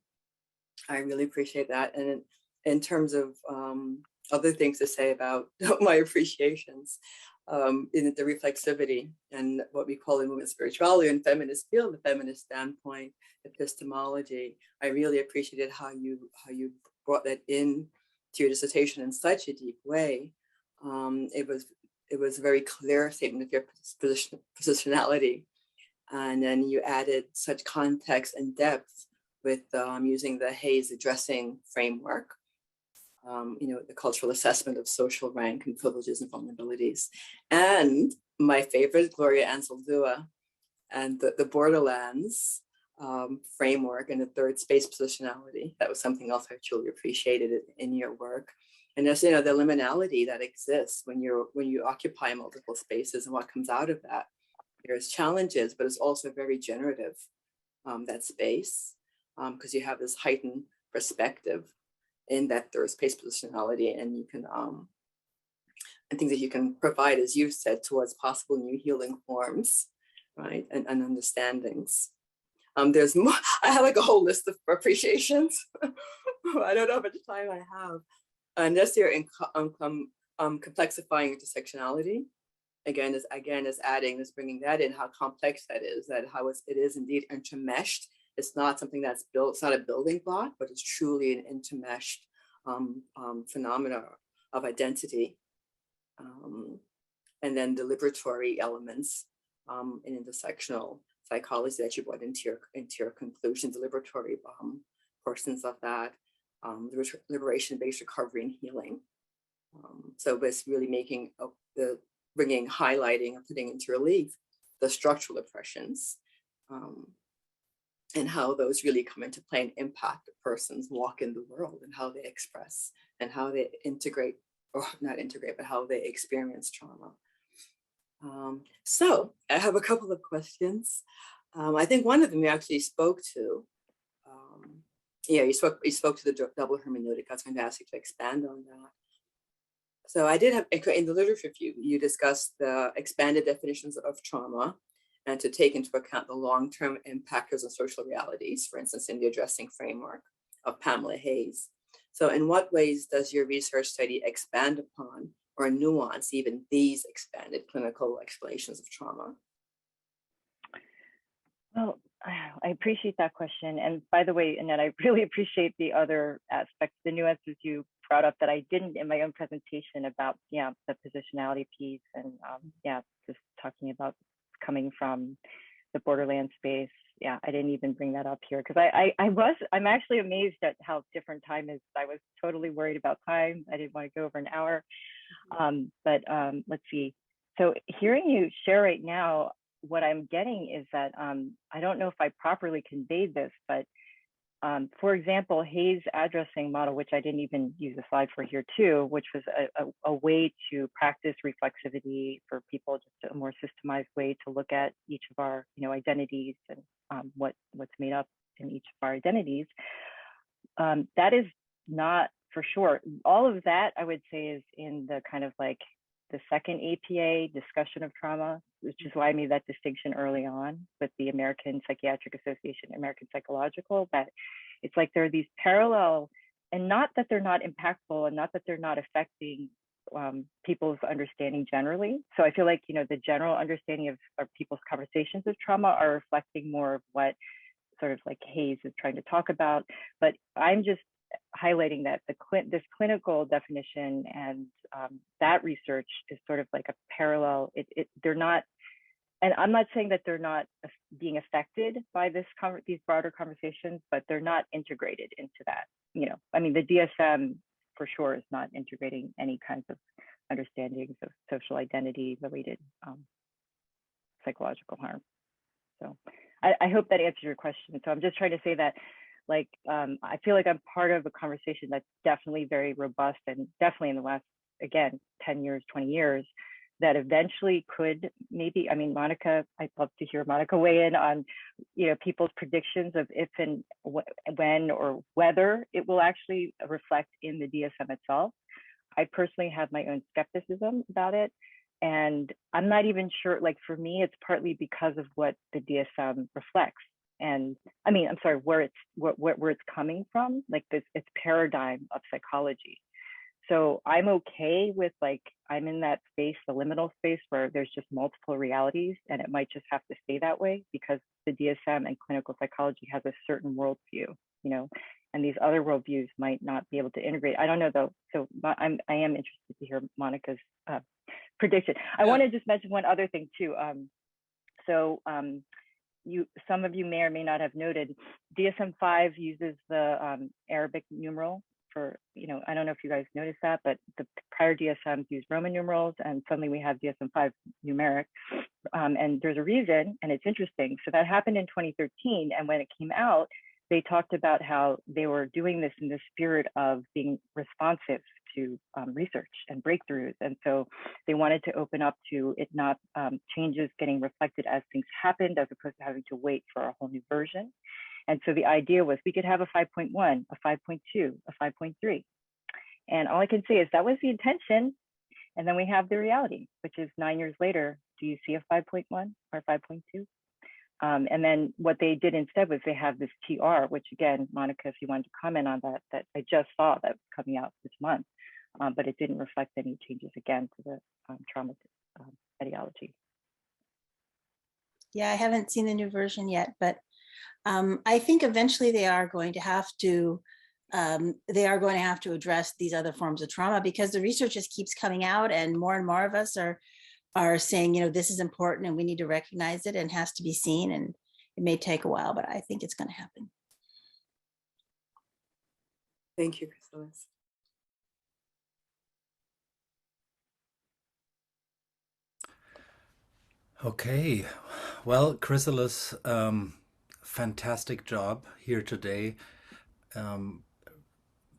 I really appreciate that. And in terms of other things to say about my appreciations, in the reflexivity and what we call in movement spirituality and feminist field, the feminist standpoint, epistemology, I really appreciated how you brought that in to your dissertation in such a deep way. It was a very clear statement of your positionality. And then you added such context and depth with using the Hayes addressing framework, you know, the cultural assessment of social rank and privileges and vulnerabilities. And my favorite, Gloria Anzaldúa, and the Borderlands framework and the third space positionality. That was something else I truly appreciated in your work. And there's, you know, the liminality that exists when you occupy multiple spaces, and what comes out of that. There's challenges, but it's also very generative, that space, because you have this heightened perspective in that third space positionality, and you can and things that you can provide, as you said, towards possible new healing forms, right, and understandings. There's more. I have like a whole list of appreciations. I don't know how much time I have. And this year in complexifying intersectionality, again is adding, is bringing that in, how complex that is, that how it is indeed intermeshed. It's not something that's built, it's not a building block, but it's truly an intermeshed phenomena of identity. And then the liberatory elements in intersectional psychology that you brought into your conclusions, the liberatory portions of that, liberation-based recovery and healing. So it's really making highlighting, or putting into relief the structural oppressions, and how those really come into play and impact a person's walk in the world, and how they express and how they integrate, or not integrate, but how they experience trauma. So I have a couple of questions. I think one of them you actually spoke to. You spoke to the double hermeneutic. I was going to ask you to expand on that. So I did have, in the literature review, you discussed the expanded definitions of trauma, and to take into account the long-term impactors of social realities, for instance, in the addressing framework of Pamela Hayes. So in what ways does your research study expand upon or nuance even these expanded clinical explanations of trauma? Well, I appreciate that question. And by the way, Annette, I really appreciate the other aspects, the nuances you brought up that I didn't in my own presentation about, the positionality piece, and just talking about coming from the borderland space. Yeah, I didn't even bring that up here because I'm actually amazed at how different time is. I was totally worried about time. I didn't want to go over an hour. But let's see. So hearing you share right now, what I'm getting is that I don't know if I properly conveyed this, but for example, Hayes' addressing model, which I didn't even use a slide for here too, which was a way to practice reflexivity for people, just a more systemized way to look at each of our identities and what's made up in each of our identities. That is not for sure. All of that I would say is in the kind of like the second APA discussion of trauma, which is why I made that distinction early on with the American Psychiatric Association, American Psychological, that it's like there are these parallel, and not that they're not impactful and not that they're not affecting people's understanding generally. So I feel like, the general understanding of people's conversations of trauma are reflecting more of what sort of like Hayes is trying to talk about. But I'm just highlighting that this clinical definition and that research is sort of like a parallel. They're not, and I'm not saying that they're not being affected by these broader conversations, but they're not integrated into that. I mean, the DSM for sure is not integrating any kinds of understandings of social identity related psychological harm. So I hope that answers your question. So I'm just trying to say that, like, I feel like I'm part of a conversation that's definitely very robust, and definitely in the last, again, 10 years, 20 years, that eventually could maybe, I mean, Monica, I'd love to hear Monica weigh in on, people's predictions of if and when or whether it will actually reflect in the DSM itself. I personally have my own skepticism about it. And I'm not even sure, like for me, it's partly because of what the DSM reflects. And I mean, I'm sorry, where it's coming from, like its paradigm of psychology. So I'm okay with, like, I'm in that space, the liminal space, where there's just multiple realities, and it might just have to stay that way because the DSM and clinical psychology has a certain worldview, and these other worldviews might not be able to integrate. I don't know though. So I am interested to hear Monica's prediction. I want to just mention one other thing too. Some of you may or may not have noted, DSM-5 uses the Arabic numeral for, I don't know if you guys noticed that, but the prior DSMs use Roman numerals, and suddenly we have DSM-5 numeric. And there's a reason, and it's interesting. So that happened in 2013, and when it came out, they talked about how they were doing this in the spirit of being responsive to research and breakthroughs. And so they wanted to open up to it not changes getting reflected as things happened, as opposed to having to wait for a whole new version. And so the idea was we could have a 5.1, a 5.2, a 5.3. And all I can say is that was the intention. And then we have the reality, which is 9 years later, do you see a 5.1 or 5.2? And then what they did instead was they have this TR, which again, Monica, if you wanted to comment on that, that I just saw that was coming out this month, but it didn't reflect any changes again to the trauma ideology. Yeah, I haven't seen the new version yet, but I think eventually they are going to have to address these other forms of trauma, because the research just keeps coming out and more of us are saying, you know, this is important and we need to recognize it and has to be seen, and it may take a while, but I think it's going to happen. Thank you, Chrysalis. Okay, well, Chrysalis, fantastic job here today.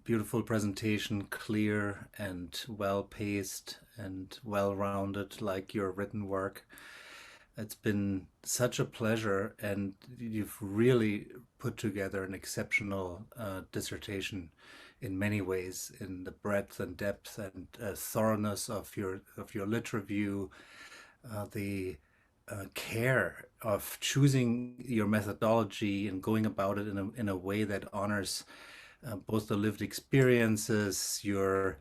Beautiful presentation, clear and well-paced and well-rounded, like your written work. It's been such a pleasure, and you've really put together an exceptional dissertation in many ways, in the breadth and depth and thoroughness of your lit review, the care of choosing your methodology and going about it in a way that honors both the lived experiences, your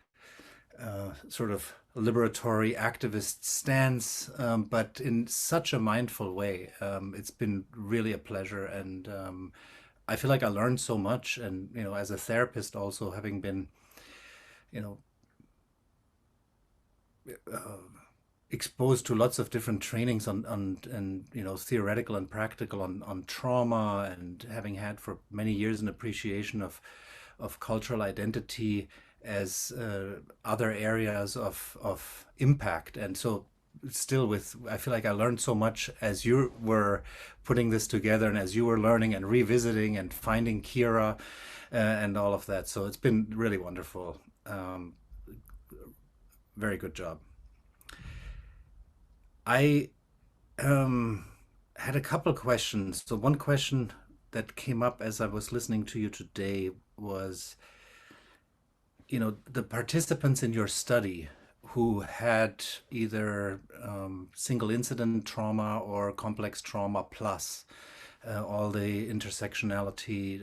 sort of liberatory activist stance, but in such a mindful way. It's been really a pleasure, and I feel like I learned so much. And, you know, as a therapist also, having been, you know, exposed to lots of different trainings on and you know, theoretical and practical on trauma, and having had for many years an appreciation of cultural identity as other areas of impact. And so still I feel like I learned so much as you were putting this together, and as you were learning and revisiting and finding Kira and all of that. So it's been really wonderful. Very good job. I had a couple of questions. So one question that came up as I was listening to you today was, you know, the participants in your study who had either single incident trauma or complex trauma plus all the intersectionality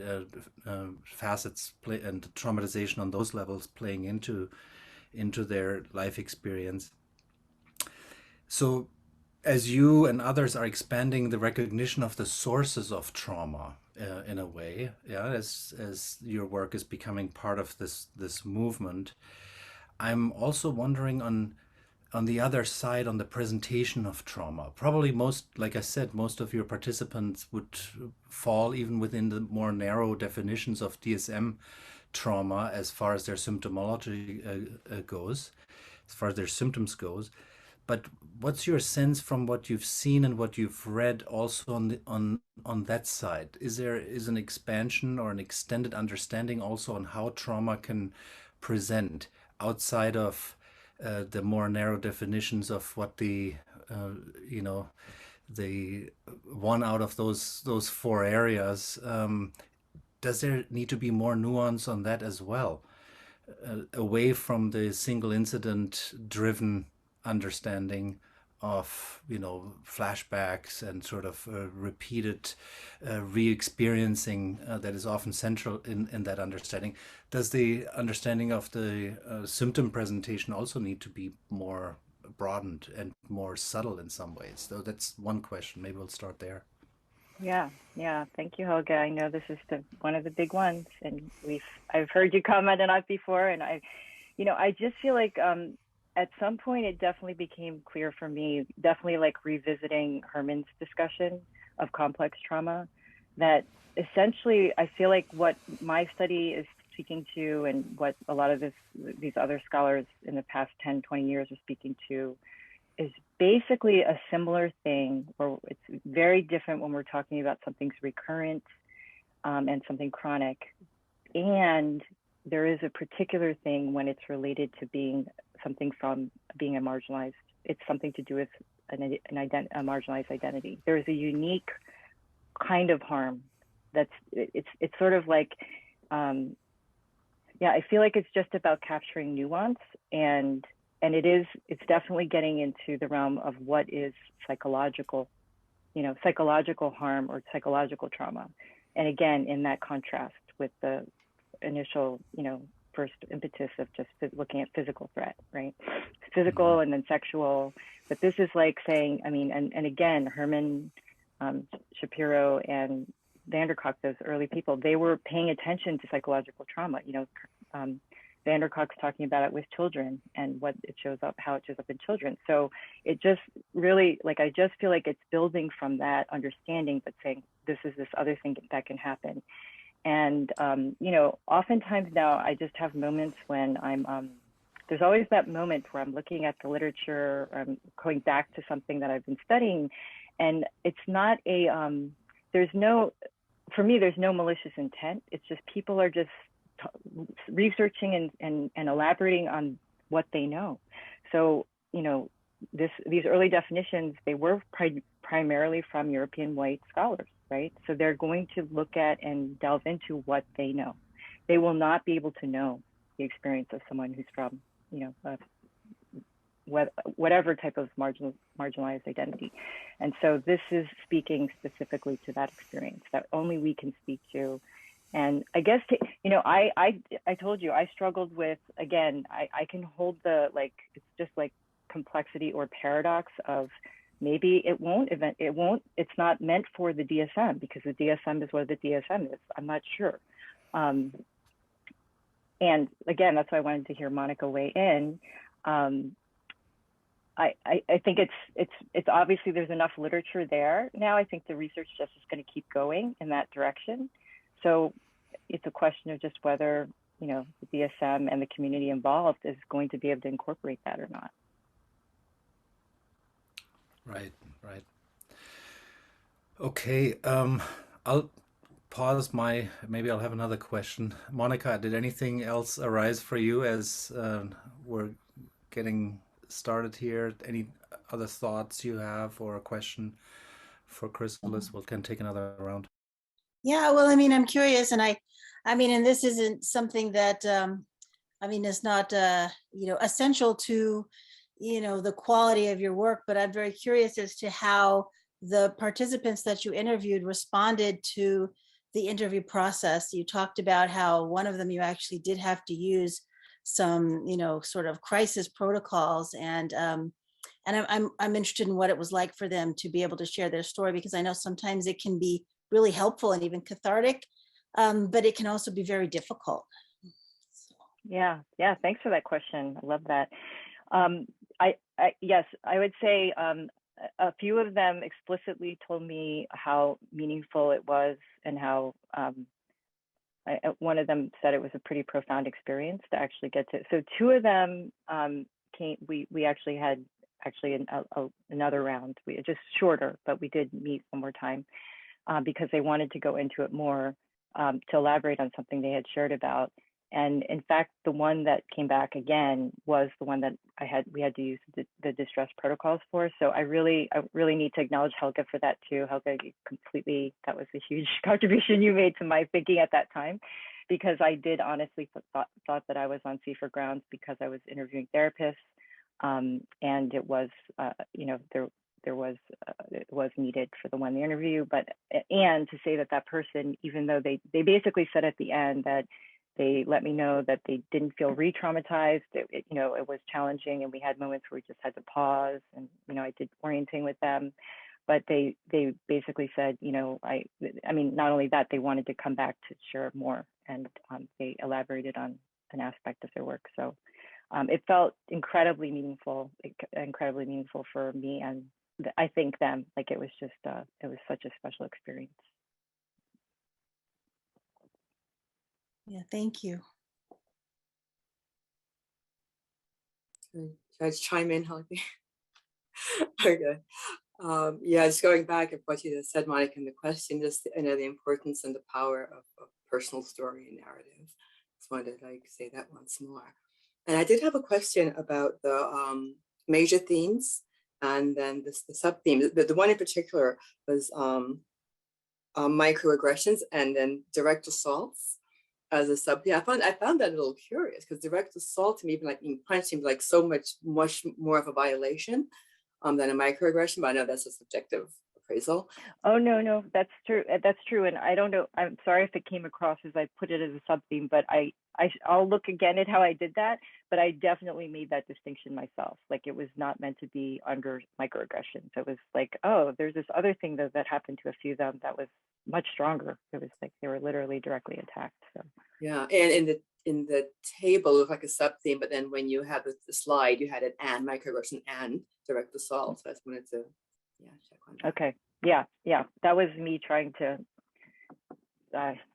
facets and traumatization on those levels playing into their life experience. So as you and others are expanding the recognition of the sources of trauma in a way, yeah, as your work is becoming part of this movement, I'm also wondering on the other side, on the presentation of trauma. Probably most, like I said, most of your participants would fall even within the more narrow definitions of DSM trauma as far as their symptomology goes, as far as their symptoms goes. But what's your sense from what you've seen and what you've read also on that side? Is an expansion or an extended understanding also on how trauma can present outside of the more narrow definitions of what the you know, the one out of those four areas? Does there need to be more nuance on that as well, away from the single incident driven understanding of, you know, flashbacks and sort of repeated re-experiencing that is often central in that understanding? Does the understanding of the symptom presentation also need to be more broadened and more subtle in some ways? So that's one question. Maybe we'll start there. Yeah. Thank you, Helga. I know this is one of the big ones, and I've heard you comment on it before, and I just feel like at some point it definitely became clear for me, definitely like revisiting Herman's discussion of complex trauma, that essentially I feel like what my study is speaking to, and what a lot of these other scholars in the past 10, 20 years are speaking to, is basically a similar thing, or it's very different when we're talking about something's recurrent and something chronic. And there is a particular thing when it's related to being something from being a marginalized, it's something to do with a marginalized identity. There's a unique kind of harm it's sort of like, yeah, I feel like it's just about capturing nuance, and it's definitely getting into the realm of what is psychological, psychological harm or psychological trauma. And again, in that contrast with the initial, first impetus of just looking at physical threat, right? Physical and then sexual. But this is like saying, I mean, and again, Herman, Shapiro and Vanderkolk, those early people, they were paying attention to psychological trauma. Vanderkolk's talking about it with children and what it shows up, how it shows up in children. So it just really, like, I just feel like it's building from that understanding, but saying this is this other thing that can happen. And, oftentimes now I just have moments when I'm, there's always that moment where I'm looking at the literature, or I'm going back to something that I've been studying, and it's not a, for me, there's no malicious intent. It's just people are just researching and elaborating on what they know. So, these early definitions, they were primarily from European white scholars, right? So they're going to look at and delve into what they know. They will not be able to know the experience of someone who's from, whatever type of marginalized identity. And so this is speaking specifically to that experience that only we can speak to. And I guess, I told you, I struggled with, again, I can hold the, like, it's just like complexity or paradox of maybe it's not meant for the DSM, because the DSM is what the DSM is. I'm not sure. And again, that's why I wanted to hear Monica weigh in. I think it's obviously there's enough literature there. Now I think the research just is going to keep going in that direction. So it's a question of just whether, the DSM and the community involved is going to be able to incorporate that or not. Right. Okay, I'll pause maybe I'll have another question. Monica, did anything else arise for you as we're getting started here? Any other thoughts you have or a question for Chrysalis? We can take another round. Yeah, well, I mean, I'm curious, and I mean, and this isn't something that, is not, essential to, the quality of your work, but I'm very curious as to how the participants that you interviewed responded to the interview process. You talked about how one of them, you actually did have to use some, sort of crisis protocols, and I'm interested in what it was like for them to be able to share their story, because I know sometimes it can be really helpful and even cathartic, but it can also be very difficult. Yeah, thanks for that question. I love that. Yes, I would say a few of them explicitly told me how meaningful it was, and how one of them said it was a pretty profound experience to actually get to. So two of them came. We actually had another round. We just shorter, but we did meet one more time because they wanted to go into it more, to elaborate on something they had shared about. And in fact, the one that came back again was the one that we had to use the distress protocols for. So I really need to acknowledge Helga for that too. Helga, that was a huge contribution you made to my thinking at that time, because I did honestly thought that I was on safer grounds because I was interviewing therapists, and it was, it was needed for the one interview, and to say that person, even though they basically said at the end that they let me know that they didn't feel re-traumatized. It was challenging, and we had moments where we just had to pause, and I did orienting with them, but they basically said, I mean, not only that, they wanted to come back to share more, and they elaborated on an aspect of their work. So it felt incredibly meaningful for me, and I think them. Like it was just, it was such a special experience. Yeah, thank you. Should I chime in, Helga? Okay. Yeah, just going back at what you just said, Monica, and the question, just the importance and the power of personal story and narrative. Just wanted to like say that once more. And I did have a question about the major themes and then the sub-theme. The one in particular was microaggressions and then direct assaults as a sub-theme. I found that a little curious because direct assault to me, even like being punched, seemed like much more of a violation than a microaggression, but I know that's a subjective appraisal. Oh, no, that's true. That's true. And I don't know, I'm sorry if it came across as I put it as a sub-theme, but I'll look again at how I did that, but I definitely made that distinction myself. Like it was not meant to be under microaggressions. It was like, oh, there's this other thing that happened to a few of them that was much stronger. It was like they were literally directly attacked. So yeah, and in the table it looked like a sub-theme, but then when you had the slide, you had an and microaggression and direct assault. So I just wanted to check on that. Okay. Yeah. That was me trying to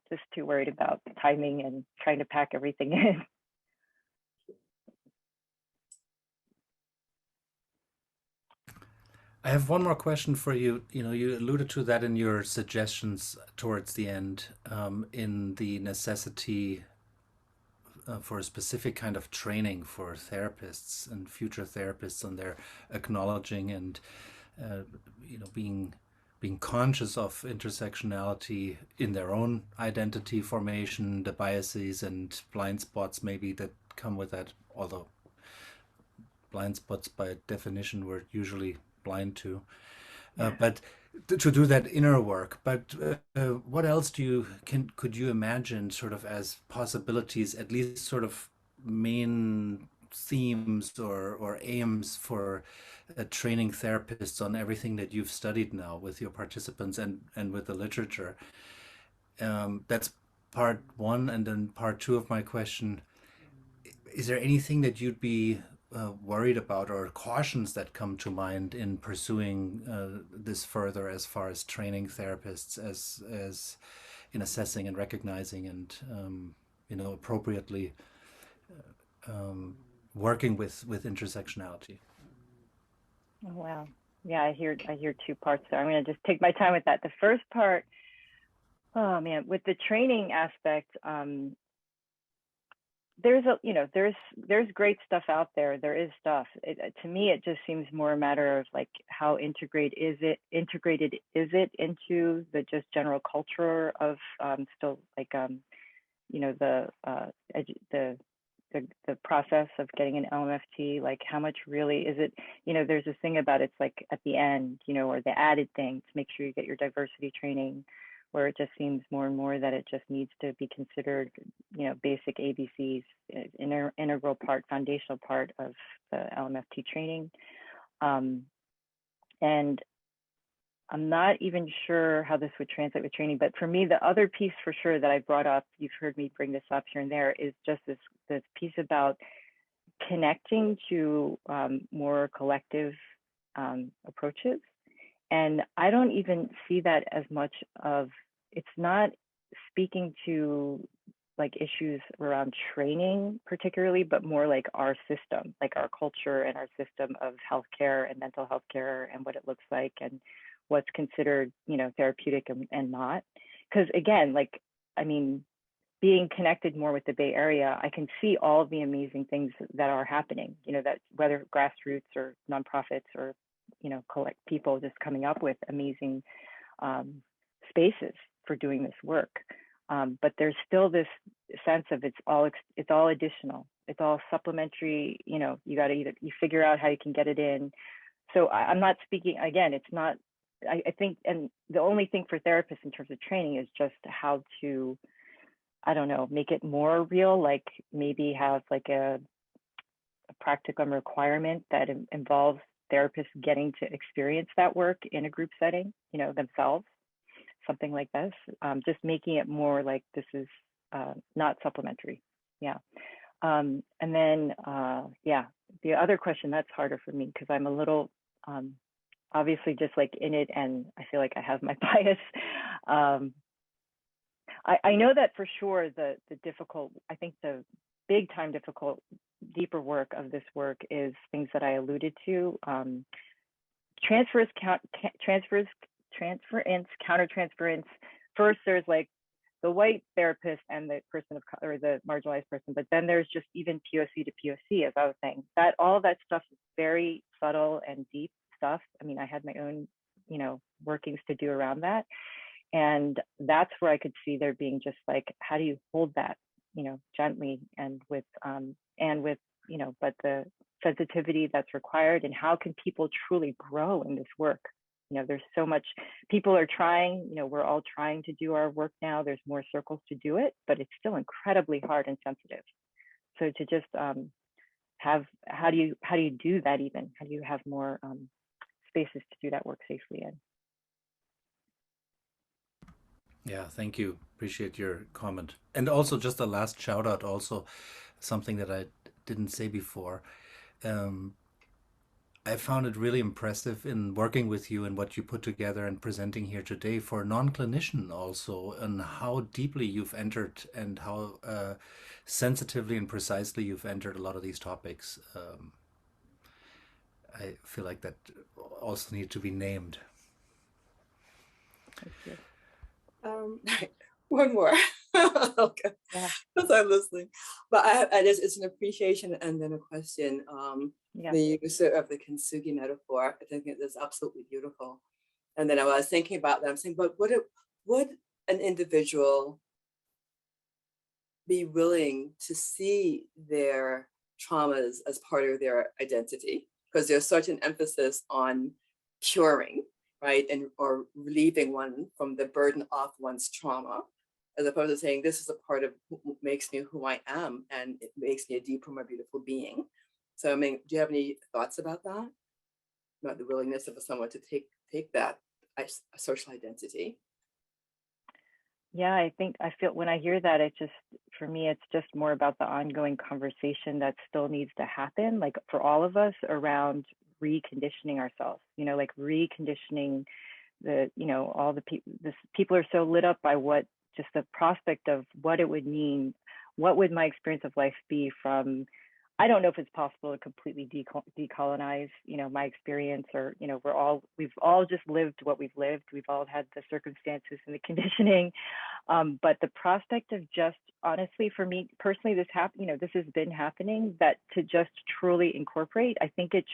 just too worried about timing and trying to pack everything in. I have one more question for you. You know, you alluded to that in your suggestions towards the end, in the necessity for a specific kind of training for therapists and future therapists on their acknowledging and being conscious of intersectionality in their own identity formation, the biases and blind spots maybe that come with that, although blind spots by definition we're usually blind to. But to do that inner work. But what else could you imagine sort of as possibilities, at least sort of main themes or aims for training therapists on everything that you've studied now with your participants and with the literature? That's part one. And then part two of my question, is there anything that you'd be worried about or cautions that come to mind in pursuing this further as far as training therapists as in assessing and recognizing and appropriately working with intersectionality? Oh, wow. Yeah, I hear two parts there. I'm going to just take my time with that. The first part, oh man, with the training aspect, there's great stuff out there. There is stuff. To me, it just seems more a matter of like how integrated is it into the just general culture of still like the process of getting an LMFT. Like how much really is it? There's this thing about it's like at the end, or the added thing to make sure you get your diversity training, where it just seems more and more that it just needs to be considered, basic ABCs, integral part, foundational part of the LMFT training. And I'm not even sure how this would translate with training, but for me, the other piece for sure that I brought up, you've heard me bring this up here and there, is just this piece about connecting to more collective approaches. And I don't even see that as much of, it's not speaking to like issues around training particularly, but more like our system, like our culture and our system of healthcare and mental health care and what it looks like and what's considered, therapeutic and not. Because again, being connected more with the Bay Area, I can see all of the amazing things that are happening, that whether grassroots or nonprofits or collect people just coming up with amazing spaces for doing this work. But there's still this sense of it's all additional, it's all supplementary. You got to you figure out how you can get it in. So I'm not speaking again. It's not. I think, and the only thing for therapists in terms of training is just how to, I don't know, make it more real. Like maybe have like a practicum requirement that involves therapists getting to experience that work in a group setting, themselves, something like this, just making it more like this is not supplementary. Yeah. And then, the other question that's harder for me because I'm a little, obviously just like in it and I feel like I have my bias. I know that for sure the difficult, I think the big time difficult, deeper work of this work is things that I alluded to. Transference, countertransference. First, there's like the white therapist and the person of color, or the marginalized person, but then there's just even POC to POC, as I was saying, that all of that stuff is very subtle and deep stuff. I mean, I had my own, workings to do around that. And that's where I could see there being just like, how do you hold that, gently and with, but the sensitivity that's required, and how can people truly grow in this work? There's so much, people are trying, we're all trying to do our work now. There's more circles to do it, but it's still incredibly hard and sensitive. So to just how do you do that even? How do you have more spaces to do that work safely in? Yeah, thank you. Appreciate your comment. And also just a last shout out, also something that I didn't say before. I found it really impressive in working with you and what you put together and presenting here today for a non-clinician also, and how deeply you've entered and how sensitively and precisely you've entered a lot of these topics. I feel like that also need to be named. Thank you. One more. Okay. Yeah. As I'm listening, but I just, it's an appreciation and then a question. Yeah. The use of the kintsugi metaphor, I think it is absolutely beautiful. And then I was thinking about that. I'm saying, but would an individual be willing to see their traumas as part of their identity? Because there's such an emphasis on curing, right, and or relieving one from the burden of one's trauma, as opposed to saying this is a part of what makes me who I am, and it makes me a deeper, more beautiful being. So, I mean, do you have any thoughts about that? About the willingness of someone to take that social identity? Yeah, I feel when I hear that, for me, it's just more about the ongoing conversation that still needs to happen, like for all of us, around reconditioning ourselves, like reconditioning all the people are so lit up by just the prospect of what it would mean. What would my experience of life be from, I don't know if it's possible to completely decolonize, my experience, or, we've all just lived what we've lived. We've all had the circumstances and the conditioning. But the prospect of just, honestly, for me personally, this has been happening, that to just truly incorporate, I think it's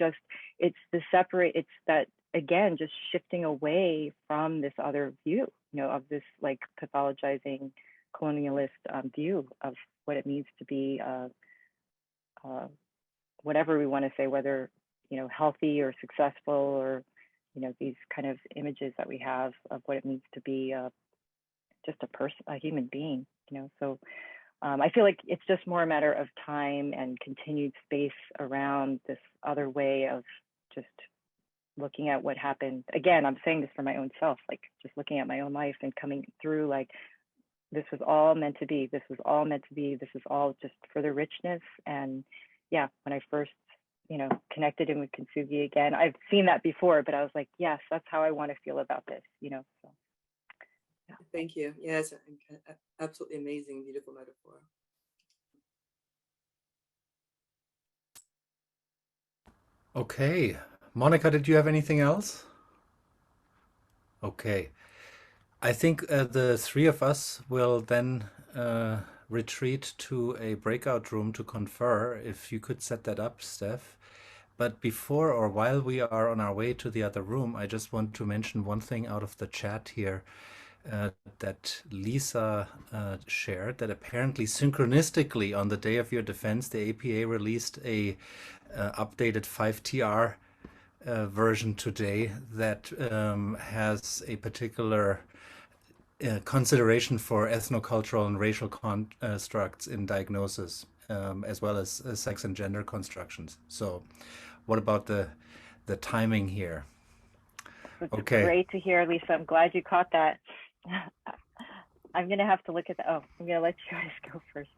that, again, just shifting away from this other view, of this like pathologizing colonialist view of what it means to be whatever we want to say, whether, healthy or successful, or, these kind of images that we have of what it means to be just a human being, So I feel like it's just more a matter of time and continued space around this other way of just looking at what happened. Again, I'm saying this for my own self, like just looking at my own life and coming through, like, this was all meant to be. This was all meant to be. This is all just for the richness. And yeah, when I first, connected in with kintsugi again, I've seen that before, but I was like, yes, that's how I want to feel about this, So, yeah. Thank you. Yes, absolutely amazing, beautiful metaphor. Okay. Monica, did you have anything else? Okay. I think the three of us will then retreat to a breakout room to confer. If you could set that up, Steph. But before or while we are on our way to the other room, I just want to mention one thing out of the chat here that Lisa shared, that apparently synchronistically on the day of your defense, the APA released a updated 5TR version today that has a particular consideration for ethnocultural and racial constructs in diagnosis, as well as sex and gender constructions. So what about the timing here? It's Okay. great to hear, Lisa. I'm glad you caught that. I'm going to have to look at that. Oh, I'm going to let you guys go first.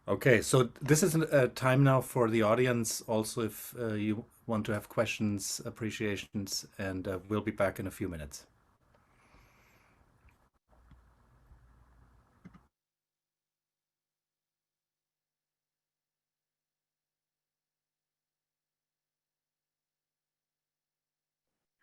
Okay, so this is a time now for the audience also, if you want to have questions, appreciations, and we'll be back in a few minutes.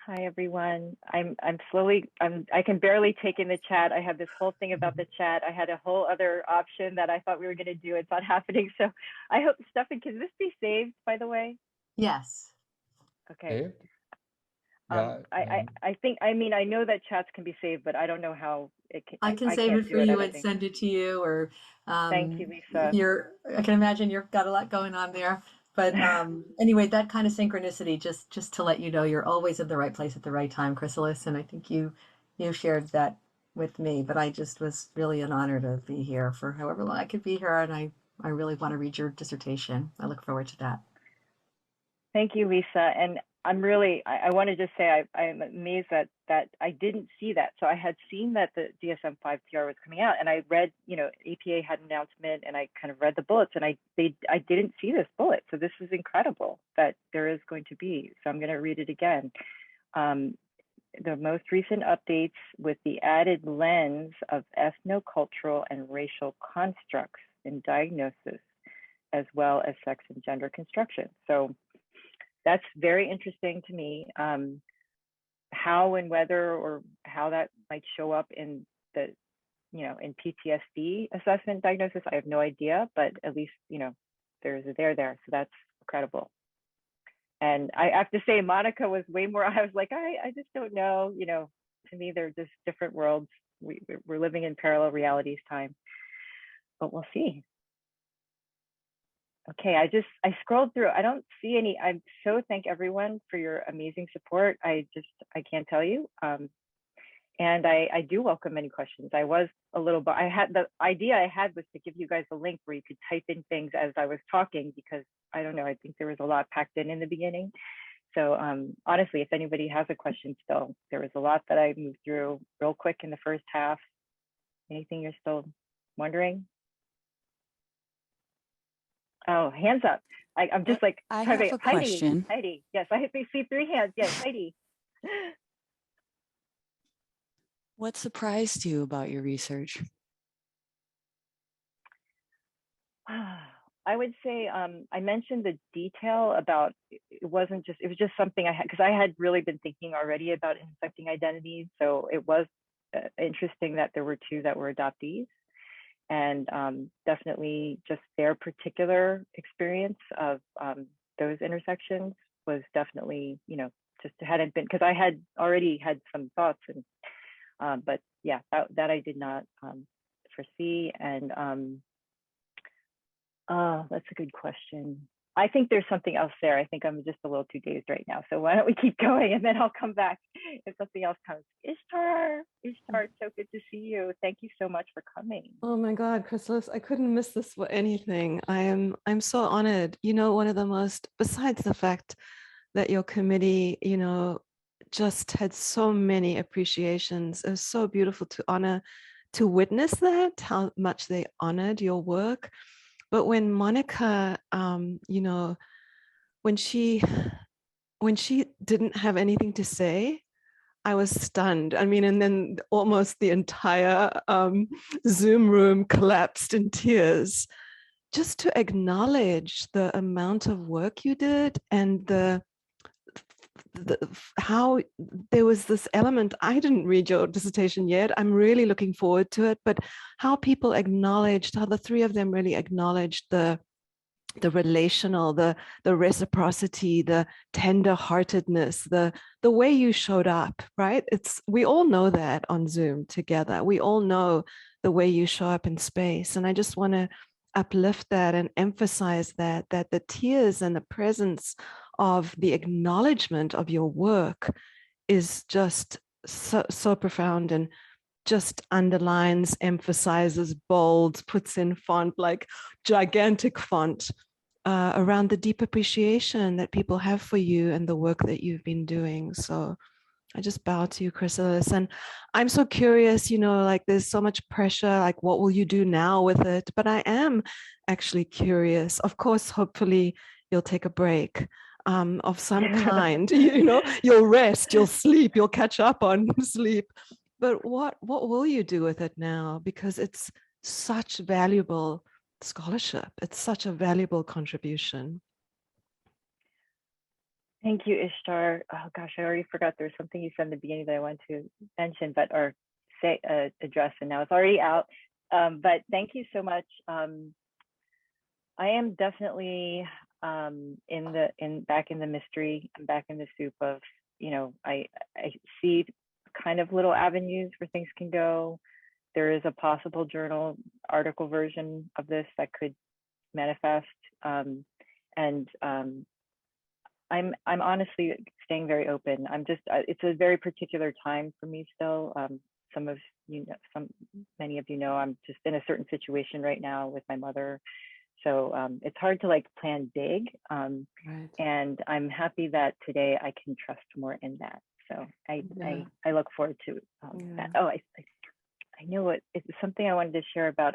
Hi everyone. I'm slowly I can barely take in the chat. I have this whole thing about the chat. I had a whole other option that I thought we were going to do. It's not happening. So I hope, Stefan, can this be saved, by the way? Yes. Okay. Saved? Yeah. I think, I mean, I know that chats can be saved, but I don't know how it can. I can I save can't it do for it, I you don't and think. send it to you, or Thank you, Lisa. I can imagine you've got a lot going on there. But anyway, that kind of synchronicity, just to let you know, you're always at the right place at the right time, Chrysalis. And I think you shared that with me, but I just was really an honor to be here for however long I could be here. And I really want to read your dissertation. I look forward to that. Thank you, Lisa. And I'm really, I want to just say I'm amazed that I didn't see that. So I had seen that the DSM-5 PR was coming out, and I read, you know, APA had an announcement, and I kind of read the bullets, and I didn't see this bullet. So this is incredible that there is going to be. So I'm going to read it again. The most recent updates with the added lens of ethnocultural and racial constructs in diagnosis, as well as sex and gender construction. So that's very interesting to me. How and whether or how that might show up in the, you know, in PTSD assessment diagnosis, I have no idea, but at least, you know, there's a there. So that's incredible. And I have to say, Monica was way more, I was like, I just don't know, you know, to me, they're just different worlds. We're living in parallel realities time, but we'll see. Okay, I scrolled through. I don't see any. I so thank everyone for your amazing support. I can't tell you. And I do welcome any questions. I was a little, but the idea I had was to give you guys a link where you could type in things as I was talking, because I don't know, I think there was a lot packed in the beginning. So honestly, if anybody has a question still, there was a lot that I moved through real quick in the first half. Anything you're still wondering? Oh, hands up. I'm just like, I have a question. Heidi. Yes, I see 3 hands. Yes, Heidi. What surprised you about your research? I would say I mentioned the detail about it was just something I had, because I had really been thinking already about intersecting identities. So it was interesting that there were 2 that were adoptees. And definitely just their particular experience of those intersections was definitely, you know, just hadn't been, because I had already had some thoughts, and but yeah, that I did not foresee. And that's a good question. I think there's something else there. I think I'm just a little too dazed right now. So why don't we keep going, and then I'll come back if something else comes. Ishtar, it's so good to see you. Thank you so much for coming. Oh my God, Chrysalis, I couldn't miss this for anything. I'm so honored. You know, one of the most, besides the fact that your committee, you know, just had so many appreciations. It was so beautiful to witness that, how much they honored your work. But when Monica, you know, when she didn't have anything to say, I was stunned. I mean, and then almost the entire Zoom room collapsed in tears, just to acknowledge the amount of work you did, and how there was this element. I didn't read your dissertation yet. I'm really looking forward to it, but how people acknowledged, how the 3 of them really acknowledged the relational, the reciprocity, the tender-heartedness, the way you showed up, right? We all know that on Zoom together. We all know the way you show up in space. And I just want to uplift that and emphasize that the tears and the presence of the acknowledgement of your work is just so profound, and just underlines, emphasizes, bolds, puts in font, like gigantic font, around the deep appreciation that people have for you and the work that you've been doing. So I just bow to you, Chrysalis. And I'm so curious, you know, like there's so much pressure, like what will you do now with it? But I am actually curious. Of course, hopefully you'll take a break of some kind, you know, you'll rest, you'll sleep, you'll catch up on sleep. But what will you do with it now? Because it's such valuable scholarship. It's such a valuable contribution. Thank you, Ishtar. Oh gosh, I already forgot there was something you said in the beginning that I wanted to mention, but or say address, and now it's already out. But thank you so much. I am definitely back in the mystery. I'm back in the soup of, you know, I see kind of little avenues where things can go. There is a possible journal article version of this that could manifest, and I'm honestly staying very open. I'm just it's a very particular time for me still. Some of you know, many of you know, I'm just in a certain situation right now with my mother, so it's hard to like plan big. Right. And I'm happy that today I can trust more in that. So I look forward to that. Oh, I know what it's something I wanted to share about.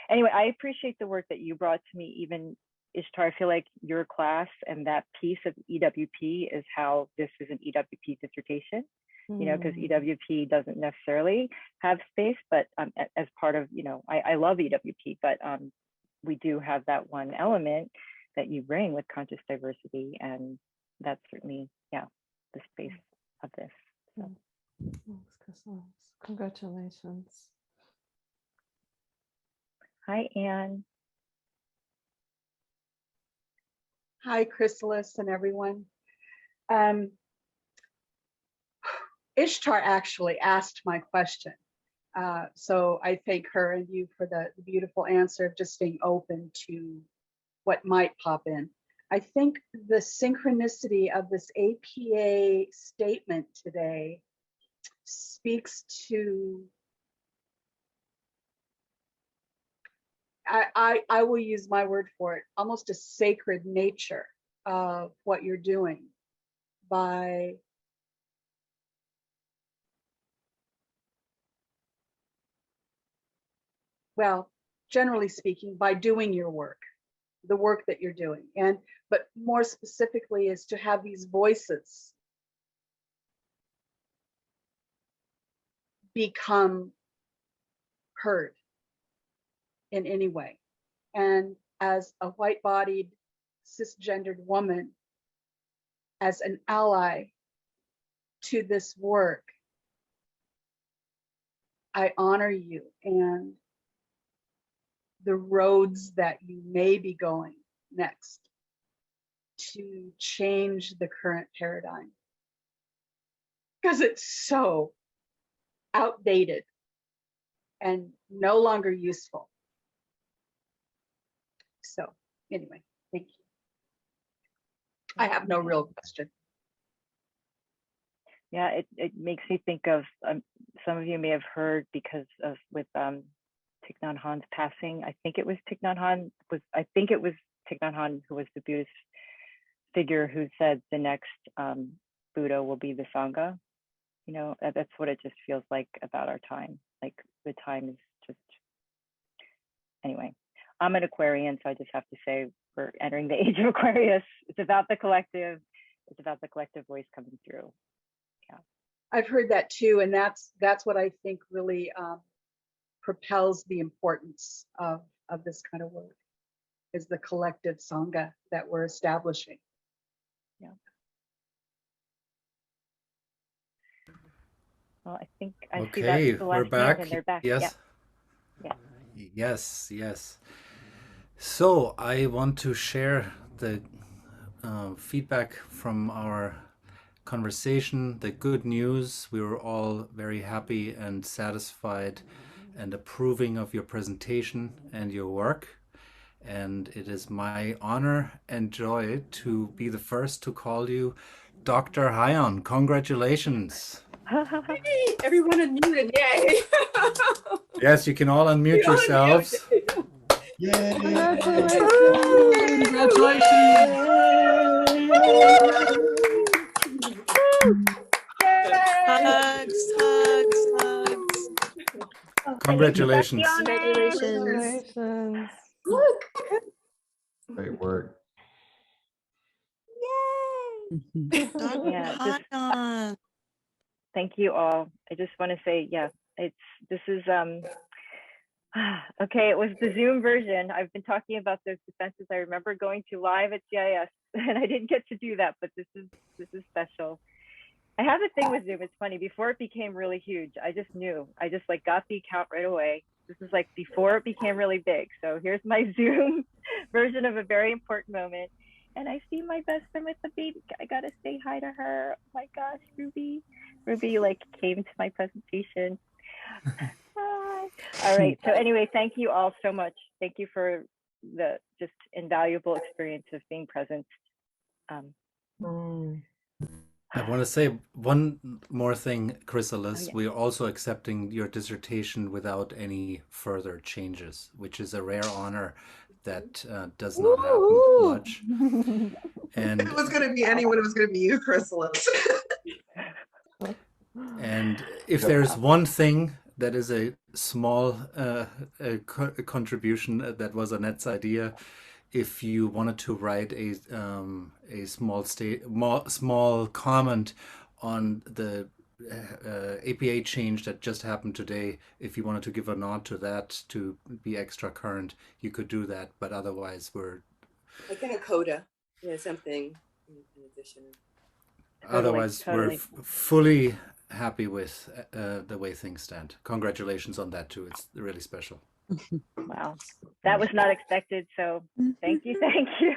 Anyway, I appreciate the work that you brought to me, even Ishtar. I feel like your class and that piece of EWP is how this is an EWP dissertation, you know, because EWP doesn't necessarily have space, but as part of, you know, I love EWP, but we do have that one element that you bring with conscious diversity, and that's certainly, yeah, the space of this. So. Thanks, Chrysalis. Congratulations. Hi, Anne. Hi, Chrysalis and everyone. Ishtar actually asked my question. So I thank her and you for the beautiful answer of just staying open to what might pop in. I think the synchronicity of this APA statement today speaks to, I will use my word for it, almost a sacred nature of what you're doing by well, generally speaking, by doing your work, the work that you're doing. But more specifically is to have these voices become heard in any way. And as a white-bodied, cisgendered woman, as an ally to this work, I honor you and the roads that you may be going next to change the current paradigm, because it's so outdated and no longer useful. So anyway, thank you. I have no real question. Yeah, it makes me think of, some of you may have heard because of with Thich Nhat Hanh's passing. I think it was Thich Nhat Hanh who was the Buddhist figure who said the next Buddha will be the Sangha. You know, that's what it just feels like about our time. Like the time is just, anyway. I'm an Aquarian, so I just have to say we're entering the age of Aquarius. It's about the collective. It's about the collective voice coming through. Yeah, I've heard that too, and that's what I think really propels the importance of this kind of work, is the collective Sangha that we're establishing. Yeah. Well, I think I see that's the last we're back. hand, and they're back. Yes. Yeah. Yes. So I want to share the feedback from our conversation, the good news. We were all very happy and satisfied and approving of your presentation and your work. And it is my honor and joy to be the first to call you Dr. Hyon. Congratulations. Hey, everyone unmuted, yay! Yes, you can all unmute yourselves. Yay! Hugs. Congratulations. Congratulations. Great work. Dr. Yeah, Hyon. Thank you all. I just want to say, yeah, this is okay. It was the Zoom version. I've been talking about those defenses. I remember going to live at GIS and I didn't get to do that, but this is special. I have a thing with Zoom. It's funny. Before it became really huge, I just knew. I just like got the account right away. This is like before it became really big. So here's my Zoom version of a very important moment. And I see my best friend with the baby. I gotta say hi to her. Oh my gosh, Ruby. Ruby like came to my presentation. Hi. All right. So anyway, thank you all so much. Thank you for the just invaluable experience of being present. I want to say one more thing, Chrysalis. Oh, yeah. We're also accepting your dissertation without any further changes, which is a rare honor that does not happen much. And If it was going to be anyone, it was going to be you, Chrysalis. And if there's one thing that is a small contribution that was Annette's idea, if you wanted to write a small comment on the APA change that just happened today, if you wanted to give a nod to that to be extra current, you could do that. But otherwise, we're like in a coda, something in addition. Otherwise, totally. we're fully happy with the way things stand. Congratulations on that too. It's really special. Wow, that was not expected. So thank you, thank you.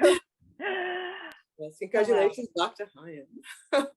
Yes, congratulations, Dr. Hyon.